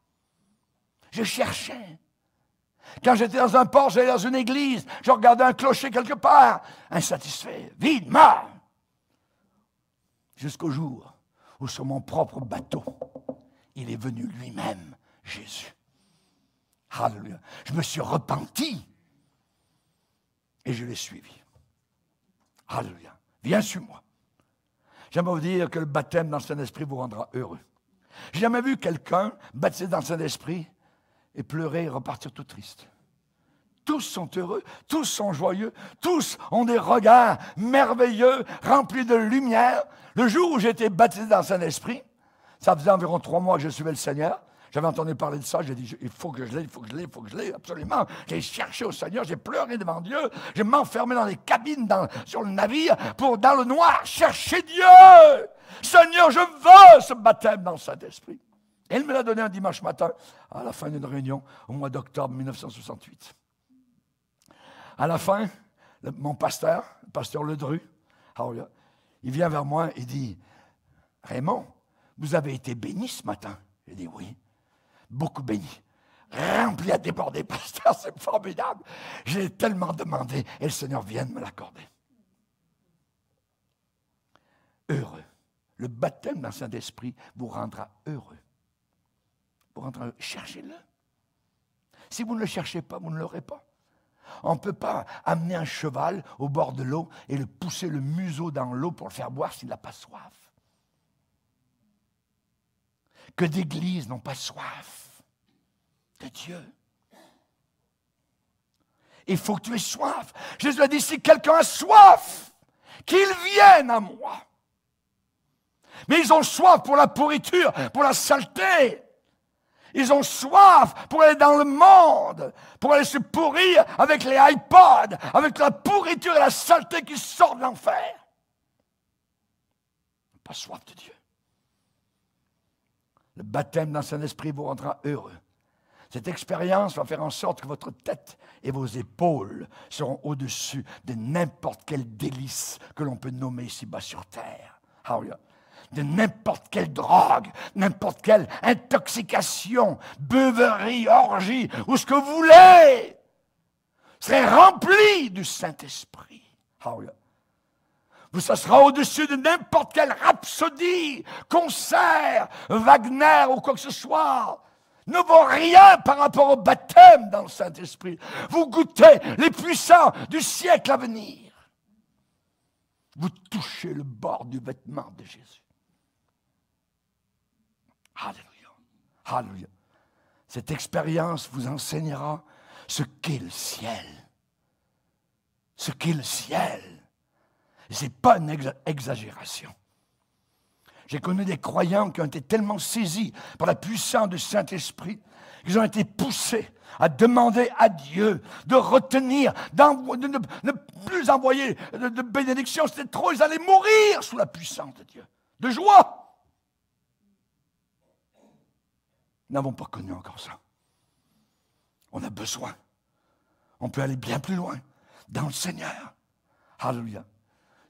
S1: Je cherchais. Quand j'étais dans un port, j'allais dans une église, je regardais un clocher quelque part, insatisfait, vide, mort. Jusqu'au jour où sur mon propre bateau, il est venu lui-même, Jésus. Alléluia. Je me suis repenti et je l'ai suivi. Alléluia. Viens sur moi. J'aimerais vous dire que le baptême dans le Saint-Esprit vous rendra heureux. J'ai jamais vu quelqu'un baptisé dans le Saint-Esprit et pleurer et repartir tout triste. Tous sont heureux, tous sont joyeux, tous ont des regards merveilleux, remplis de lumière. Le jour où j'ai été baptisé dans le Saint-Esprit, ça faisait environ 3 mois que je suivais le Seigneur. J'avais entendu parler de ça, j'ai dit, il faut que je l'ai, il faut que je l'ai, il faut que je l'ai, absolument. J'ai cherché au Seigneur, j'ai pleuré devant Dieu, j'ai m'enfermé dans les cabines sur le navire pour, dans le noir, chercher Dieu. Seigneur, je veux ce baptême dans le Saint-Esprit. Et il me l'a donné un dimanche matin, à la fin d'une réunion, au mois d'octobre 1968. À la fin, mon pasteur, le pasteur Ledru, il vient vers moi et dit, Raymond, vous avez été béni ce matin? J'ai dit oui, beaucoup béni. Rempli à déborder, pasteur, c'est formidable. J'ai tellement demandé et le Seigneur vient de me l'accorder. Heureux. Le baptême dans le Saint-Esprit vous rendra heureux. Vous rendra heureux. Cherchez-le. Si vous ne le cherchez pas, vous ne l'aurez pas. On ne peut pas amener un cheval au bord de l'eau et le pousser le museau dans l'eau pour le faire boire s'il n'a pas soif. Que d'églises n'ont pas soif de Dieu. Il faut que tu aies soif. Jésus a dit, si quelqu'un a soif, qu'il vienne à moi. Mais ils ont soif pour la pourriture, pour la saleté. Ils ont soif pour aller dans le monde, pour aller se pourrir avec les iPods, avec la pourriture et la saleté qui sort de l'enfer. Pas soif de Dieu. Le baptême dans le Saint-Esprit vous rendra heureux. Cette expérience va faire en sorte que votre tête et vos épaules seront au-dessus de n'importe quel délice que l'on peut nommer ici-bas sur terre. Hallelujah. De n'importe quelle drogue, n'importe quelle intoxication, beuverie, orgie, ou ce que vous voulez, serez rempli du Saint-Esprit. Hallelujah. Ça sera au-dessus de n'importe quelle rhapsodie, concert, Wagner ou quoi que ce soit. Ne vaut rien par rapport au baptême dans le Saint-Esprit. Vous goûtez les puissants du siècle à venir. Vous touchez le bord du vêtement de Jésus. Alléluia. Alléluia. Cette expérience vous enseignera ce qu'est le ciel. Ce qu'est le ciel. Ce n'est pas une exagération. J'ai connu des croyants qui ont été tellement saisis par la puissance du Saint-Esprit qu'ils ont été poussés à demander à Dieu de retenir, de ne plus envoyer de bénédiction. C'était trop, ils allaient mourir sous la puissance de Dieu. De joie. Nous n'avons pas connu encore ça. On a besoin. On peut aller bien plus loin dans le Seigneur. Alléluia.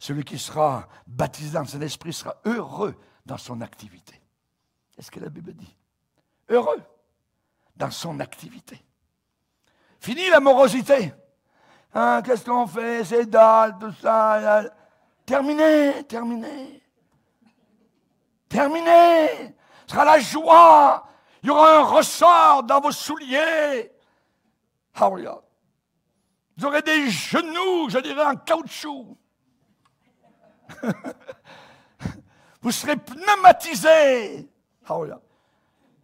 S1: Celui qui sera baptisé dans le Saint-Esprit sera heureux dans son activité. C'est ce que la Bible dit. Heureux dans son activité. Fini la morosité. Hein, qu'est-ce qu'on fait? C'est dalle, tout ça. Terminé, terminé. Terminé. Ce sera la joie. Il y aura un ressort dans vos souliers. Hallelujah. Vous aurez des genoux, je dirais, en caoutchouc. Vous serez pneumatisés. Hallelujah.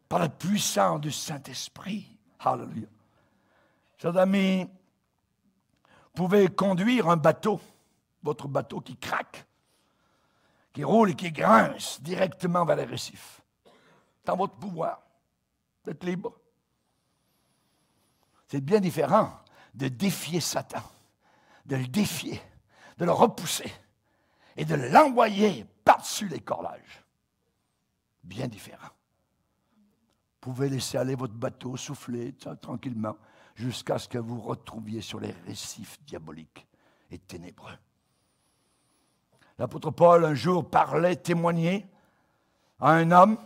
S1: Par la puissance du Saint-Esprit. Hallelujah. Chers amis, vous pouvez conduire un bateau, votre bateau qui craque, qui roule et qui grince directement vers les récifs. Dans votre pouvoir. Vous êtes libre. C'est bien différent de défier Satan, de le défier, de le repousser et de l'envoyer par-dessus les cordages. Bien différent. Vous pouvez laisser aller votre bateau, souffler tranquillement, jusqu'à ce que vous retrouviez sur les récifs diaboliques et ténébreux. L'apôtre Paul, un jour, parlait, témoignait à un homme.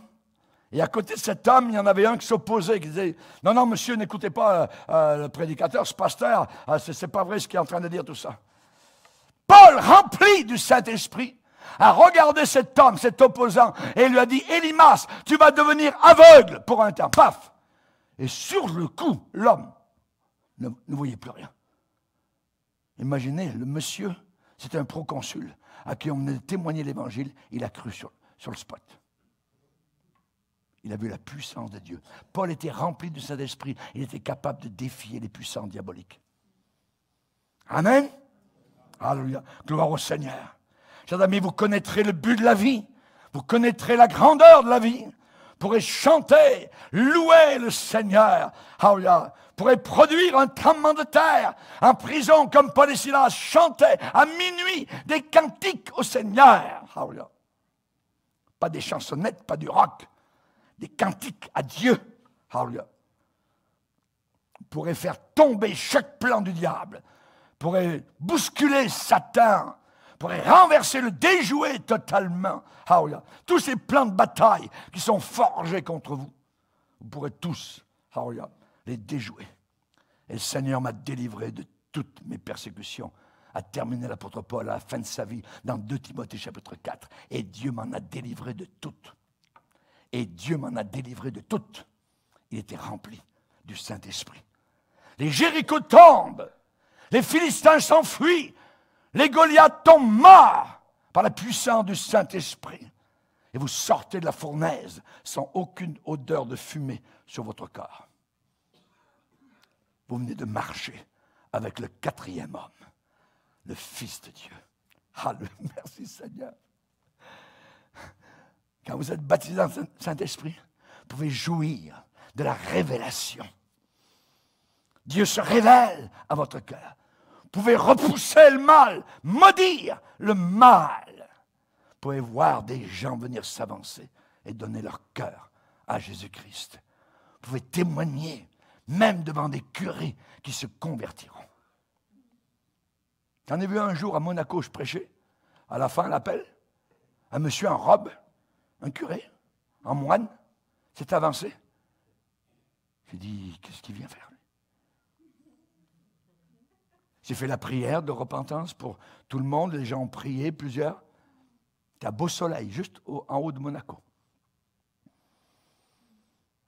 S1: Et à côté de cet homme, il y en avait un qui s'opposait, qui disait « Non, non, monsieur, n'écoutez pas le prédicateur, ce pasteur, c'est pas vrai ce qu'il est en train de dire, tout ça. » Paul, rempli du Saint-Esprit, a regardé cet homme, cet opposant, et lui a dit « Élimas, tu vas devenir aveugle pour un temps. » Paf! Et sur le coup, l'homme ne voyait plus rien. Imaginez, le monsieur, c'était un proconsul à qui on venait de témoigner l'évangile, il a cru sur le spot. Il a vu la puissance de Dieu. Paul était rempli du Saint-Esprit. Il était capable de défier les puissances diaboliques. Amen. Alléluia. Gloire au Seigneur. Chers amis, vous connaîtrez le but de la vie. Vous connaîtrez la grandeur de la vie. Vous pourrez chanter, louer le Seigneur. Alléluia. Vous pourrez produire un tremblement de terre. En prison, comme Paul et Silas chantaient à minuit des cantiques au Seigneur. Alléluia. Pas des chansonnettes, pas du rock. Des cantiques à Dieu. Alléluia. Vous pourrez faire tomber chaque plan du diable. Vous pourrez bousculer Satan. Vous pourrez renverser le déjouer totalement. Alléluia. Tous ces plans de bataille qui sont forgés contre vous, vous pourrez tous, alléluia, les déjouer. Et le Seigneur m'a délivré de toutes mes persécutions, a terminé l'apôtre Paul à la fin de sa vie dans 2 Timothée chapitre 4. Et Dieu m'en a délivré de toutes. Et Dieu m'en a délivré de toutes. Il était rempli du Saint-Esprit. Les Jéricho tombent. Les Philistins s'enfuient. Les Goliaths tombent morts par la puissance du Saint-Esprit. Et vous sortez de la fournaise sans aucune odeur de fumée sur votre corps. Vous venez de marcher avec le 4e homme, le Fils de Dieu. Alléluia. Merci Seigneur. Quand vous êtes baptisé dans le Saint-Esprit, vous pouvez jouir de la révélation. Dieu se révèle à votre cœur. Vous pouvez repousser le mal, maudire le mal. Vous pouvez voir des gens venir s'avancer et donner leur cœur à Jésus-Christ. Vous pouvez témoigner, même devant des curés qui se convertiront. J'en ai vu un jour à Monaco, je prêchais. À la fin, l'appel, un monsieur en robe, un curé, un moine, s'est avancé. J'ai dit, qu'est-ce qu'il vient faire lui? J'ai fait la prière de repentance pour tout le monde. Les gens ont prié, plusieurs. C'était à beau soleil, juste en haut de Monaco.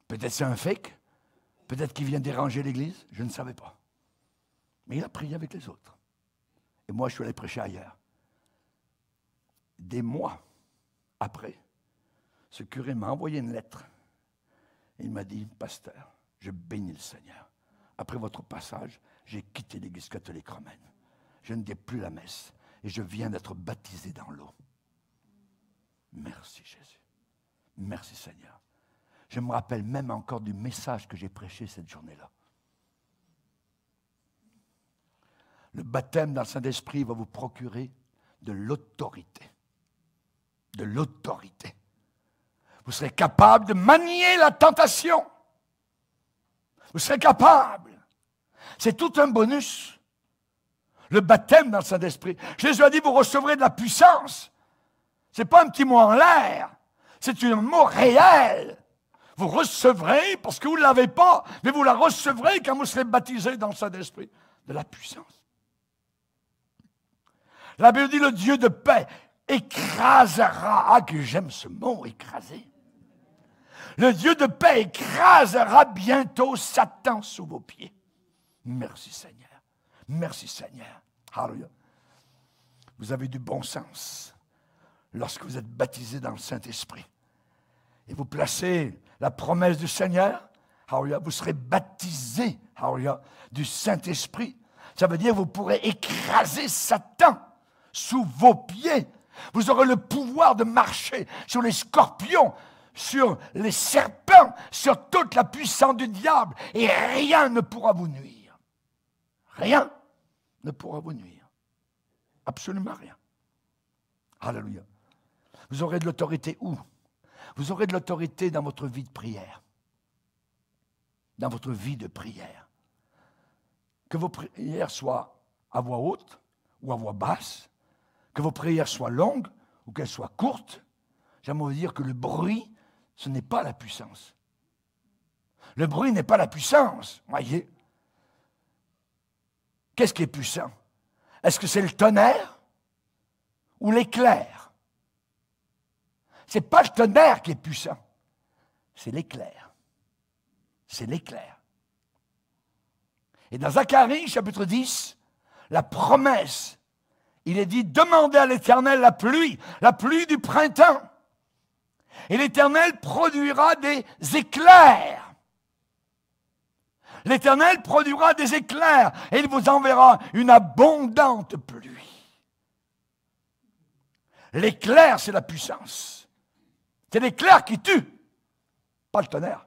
S1: Peut-être c'est un fake. Peut-être qu'il vient déranger l'église. Je ne savais pas. Mais il a prié avec les autres. Et moi, je suis allé prêcher ailleurs. Des mois après, ce curé m'a envoyé une lettre. Et il m'a dit, pasteur, je bénis le Seigneur. Après votre passage, j'ai quitté l'église catholique romaine. Je ne dis plus la messe. Et je viens d'être baptisé dans l'eau. Merci Jésus. Merci Seigneur. Je me rappelle même encore du message que j'ai prêché cette journée-là. Le baptême dans le Saint-Esprit va vous procurer de l'autorité. De l'autorité. Vous serez capable de manier la tentation. Vous serez capable. C'est tout un bonus. Le baptême dans le Saint-Esprit. Jésus a dit, vous recevrez de la puissance. Ce n'est pas un petit mot en l'air. C'est un mot réel. Vous recevrez, parce que vous ne l'avez pas, mais vous la recevrez quand vous serez baptisé dans le Saint-Esprit. De la puissance. La Bible dit, le Dieu de paix écrasera. Ah, que j'aime ce mot, écraser. Le Dieu de paix écrasera bientôt Satan sous vos pieds. Merci Seigneur. Merci Seigneur. Alléluia. Vous avez du bon sens lorsque vous êtes baptisé dans le Saint-Esprit. Et vous placez la promesse du Seigneur. Alléluia. Vous serez baptisé, alléluia, du Saint-Esprit. Ça veut dire que vous pourrez écraser Satan sous vos pieds. Vous aurez le pouvoir de marcher sur les scorpions, sur les serpents, sur toute la puissance du diable. Et rien ne pourra vous nuire. Rien ne pourra vous nuire. Absolument rien. Alléluia. Vous aurez de l'autorité où? Vous aurez de l'autorité dans votre vie de prière. Dans votre vie de prière. Que vos prières soient à voix haute ou à voix basse. Que vos prières soient longues ou qu'elles soient courtes. J'aimerais vous dire que le bruit, ce n'est pas la puissance. Le bruit n'est pas la puissance, voyez. Qu'est-ce qui est puissant? Est-ce que c'est le tonnerre ou l'éclair? Ce n'est pas le tonnerre qui est puissant, c'est l'éclair. c'est l'éclair. Et dans Zacharie, chapitre 10, la promesse, il est dit, demandez à l'Éternel la pluie du printemps. Et l'Éternel produira des éclairs. L'Éternel produira des éclairs et il vous enverra une abondante pluie. L'éclair, c'est la puissance. C'est l'éclair qui tue, pas le tonnerre.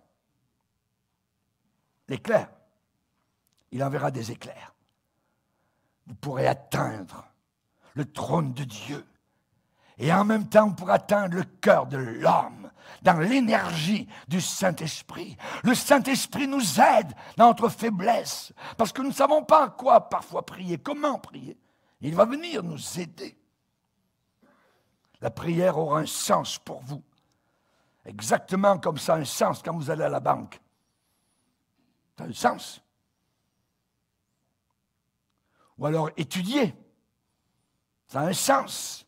S1: L'éclair, il enverra des éclairs. Vous pourrez atteindre le trône de Dieu. Et en même temps, vous pourrez atteindre le cœur de l'homme dans l'énergie du Saint-Esprit. Le Saint-Esprit nous aide dans notre faiblesse parce que nous ne savons pas quoi parfois prier, comment prier. Il va venir nous aider. La prière aura un sens pour vous. Exactement comme ça a un sens quand vous allez à la banque. Ça a un sens. Ou alors étudier. Ça a un sens.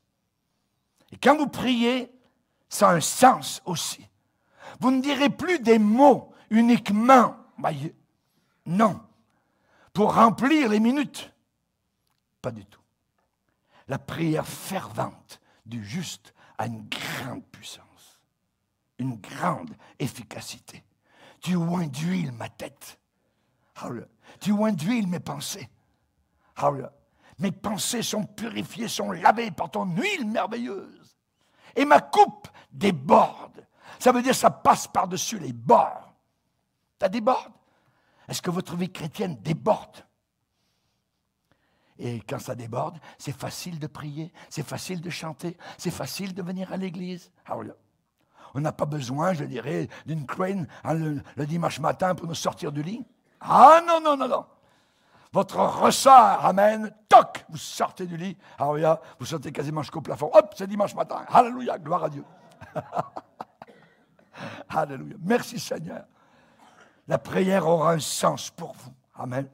S1: Et quand vous priez, ça a un sens aussi. Vous ne direz plus des mots uniquement. Non. Pour remplir les minutes. Pas du tout. La prière fervente du juste a une grande puissance. Une grande efficacité. Tu oins d'huile ma tête. Tu oins d'huile mes pensées. Mes pensées sont purifiées, sont lavées par ton huile merveilleuse. Et ma coupe déborde. Ça veut dire que ça passe par-dessus les bords. Ça déborde. Est-ce que votre vie chrétienne déborde? Et quand ça déborde, c'est facile de prier, c'est facile de chanter, c'est facile de venir à l'église. On n'a pas besoin, je dirais, d'une crane le dimanche matin pour nous sortir du lit. Ah non, non, non, non. Votre ressort amène, toc, vous sortez du lit. Alléluia, vous sortez quasiment jusqu'au plafond. Hop, c'est dimanche matin. Alléluia, gloire à Dieu. Alléluia. Merci Seigneur. La prière aura un sens pour vous. Amen.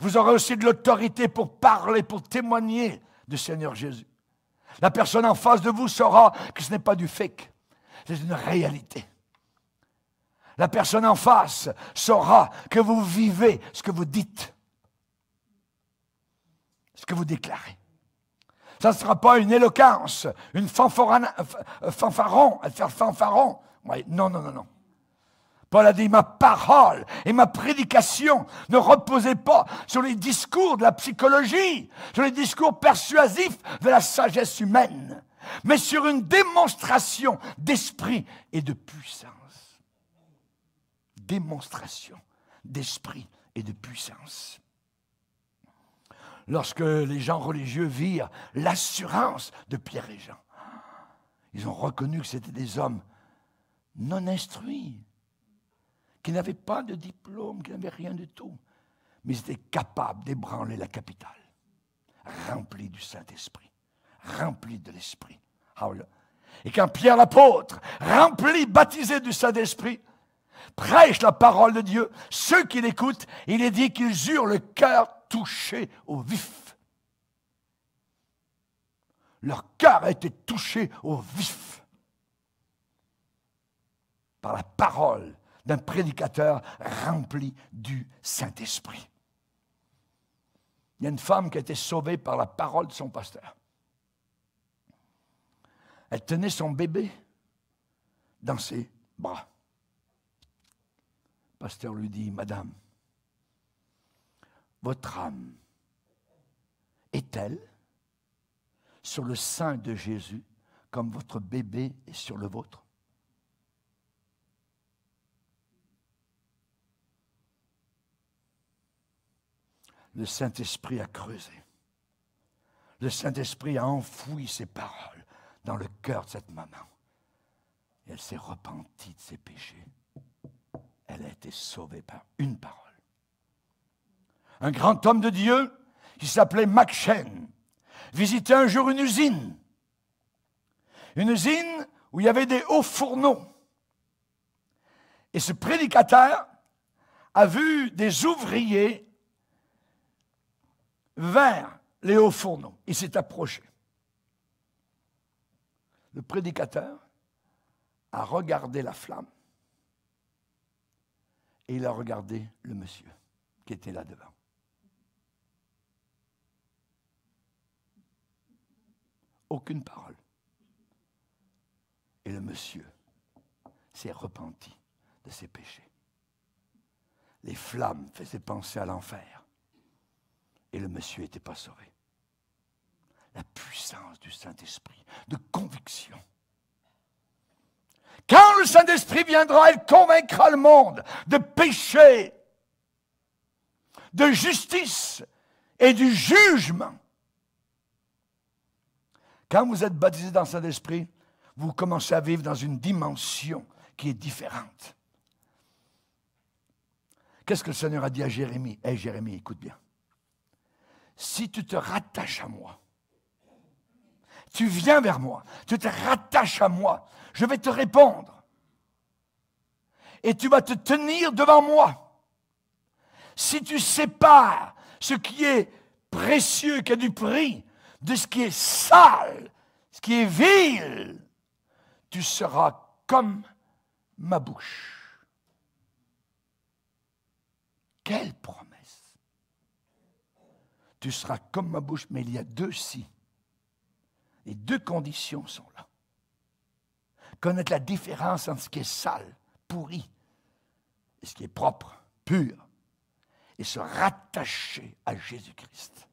S1: Vous aurez aussi de l'autorité pour parler, pour témoigner du Seigneur Jésus. La personne en face de vous saura que ce n'est pas du fake. C'est une réalité. La personne en face saura que vous vivez ce que vous dites. Ce que vous déclarez. Ça ne sera pas une éloquence, une fanfaron. Ouais, non, non, non, non. Paul a dit, ma parole et ma prédication ne reposaient pas sur les discours de la psychologie, sur les discours persuasifs de la sagesse humaine, mais sur une démonstration d'esprit et de puissance. Démonstration d'esprit et de puissance. Lorsque les gens religieux virent l'assurance de Pierre et Jean, ils ont reconnu que c'était des hommes non instruits, qui n'avaient pas de diplôme, qui n'avaient rien du tout, mais ils étaient capables d'ébranler la capitale, remplis du Saint-Esprit, remplis de l'Esprit. Et quand Pierre l'apôtre, rempli, baptisé du Saint-Esprit, prêche la parole de Dieu, ceux qui l'écoutent, il est dit qu'ils eurent le cœur touché au vif. Leur cœur a été touché au vif par la parole d'un prédicateur rempli du Saint-Esprit. Il y a une femme qui a été sauvée par la parole de son pasteur. Elle tenait son bébé dans ses bras. Le pasteur lui dit, Madame, votre âme est-elle sur le sein de Jésus comme votre bébé est sur le vôtre? Le Saint-Esprit a creusé. Le Saint-Esprit a enfoui ses paroles dans le cœur de cette maman. Et elle s'est repentie de ses péchés. Elle a été sauvée par une parole. Un grand homme de Dieu qui s'appelait McCheyne visitait un jour une usine où il y avait des hauts fourneaux. Et ce prédicateur a vu des ouvriers vers les hauts fourneaux. Il s'est approché. Le prédicateur a regardé la flamme Et il a regardé le monsieur qui était là devant. Aucune parole. Et le monsieur s'est repenti de ses péchés. Les flammes faisaient penser à l'enfer. Et le monsieur n'était pas sauvé. La puissance du Saint-Esprit, de conviction. Quand le Saint-Esprit viendra, il convaincra le monde de péché, de justice et du jugement. Quand vous êtes baptisé dans le Saint-Esprit, vous commencez à vivre dans une dimension qui est différente. Qu'est-ce que le Seigneur a dit à Jérémie? Hé Jérémie, écoute bien. Si tu te rattaches à moi, tu viens vers moi, tu te rattaches à moi, je vais te répondre. Et tu vas te tenir devant moi. Si tu sépares ce qui est précieux, qui a du prix, de ce qui est sale, ce qui est vil, tu seras comme ma bouche. Quelle promesse! Tu seras comme ma bouche, mais il y a deux si. Les deux conditions sont là. Connaître la différence entre ce qui est sale, pourri, et ce qui est propre, pur, et se rattacher à Jésus-Christ.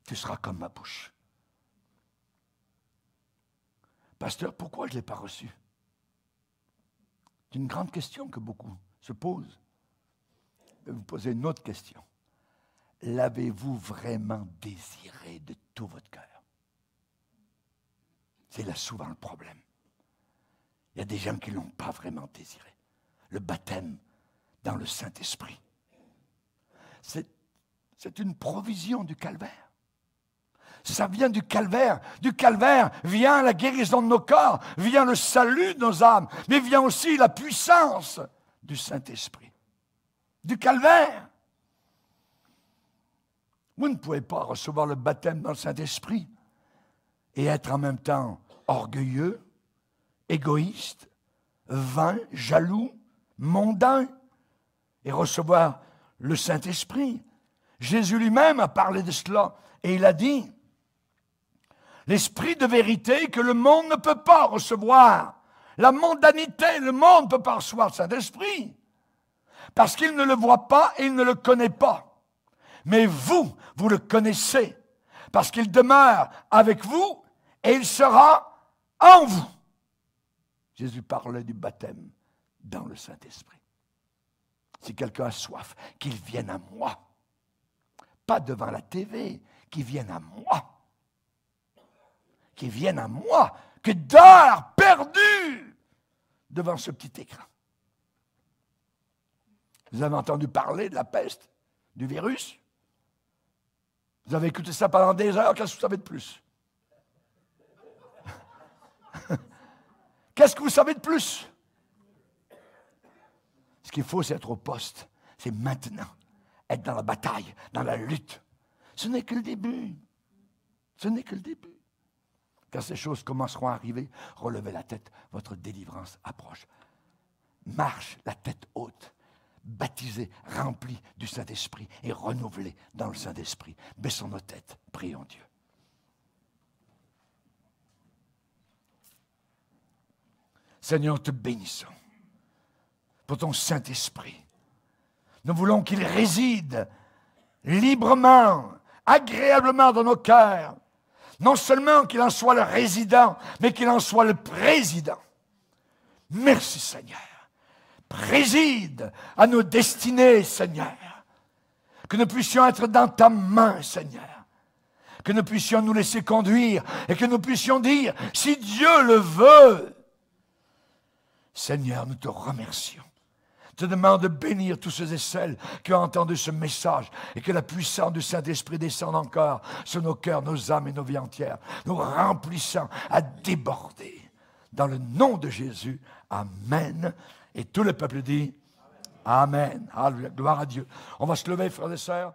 S1: Tu seras comme ma bouche. Pasteur, pourquoi je ne l'ai pas reçu? C'est une grande question que beaucoup se posent. Je vais vous poser une autre question. L'avez-vous vraiment désiré de tout votre cœur? C'est là souvent le problème. Il y a des gens qui ne l'ont pas vraiment désiré. Le baptême dans le Saint-Esprit. C'est une provision du calvaire. Ça vient du calvaire. Du calvaire vient la guérison de nos corps, vient le salut de nos âmes, mais vient aussi la puissance du Saint-Esprit. Du calvaire. Vous ne pouvez pas recevoir le baptême dans le Saint-Esprit et être en même temps orgueilleux, égoïste, vain, jaloux, mondain et recevoir le Saint-Esprit. Jésus lui-même a parlé de cela et il a dit l'esprit de vérité que le monde ne peut pas recevoir. La mondanité, le monde ne peut pas recevoir le Saint-Esprit parce qu'il ne le voit pas et il ne le connaît pas. Mais vous, vous le connaissez, parce qu'il demeure avec vous et il sera en vous. Jésus parlait du baptême dans le Saint-Esprit. Si quelqu'un a soif, qu'il vienne à moi. Pas devant la TV, qu'il vienne à moi. Qu'il vienne à moi, que d'heures perdues devant ce petit écran. Vous avez entendu parler de la peste, du virus? Vous avez écouté ça pendant des heures, qu'est-ce que vous savez de plus? Qu'est-ce que vous savez de plus? Ce qu'il faut, c'est être au poste. C'est maintenant. Être dans la bataille, dans la lutte. Ce n'est que le début. Ce n'est que le début. Quand ces choses commenceront à arriver, relevez la tête. Votre délivrance approche. Marche la tête haute. Baptisés, remplis du Saint-Esprit et renouvelés dans le Saint-Esprit. Baissons nos têtes, prions Dieu. Seigneur, te bénissons pour ton Saint-Esprit. Nous voulons qu'il réside librement, agréablement dans nos cœurs. Non seulement qu'il en soit le résident, mais qu'il en soit le président. Merci Seigneur. Préside à nos destinées, Seigneur. Que nous puissions être dans ta main, Seigneur. Que nous puissions nous laisser conduire et que nous puissions dire, si Dieu le veut. Seigneur, nous te remercions. Te demande de bénir tous ceux et celles qui ont entendu ce message et que la puissance du Saint-Esprit descende encore sur nos cœurs, nos âmes et nos vies entières, nous remplissant à déborder. Dans le nom de Jésus, Amen. Et tout le peuple dit Amen. Alléluia. Gloire à Dieu. On va se lever, frères et sœurs.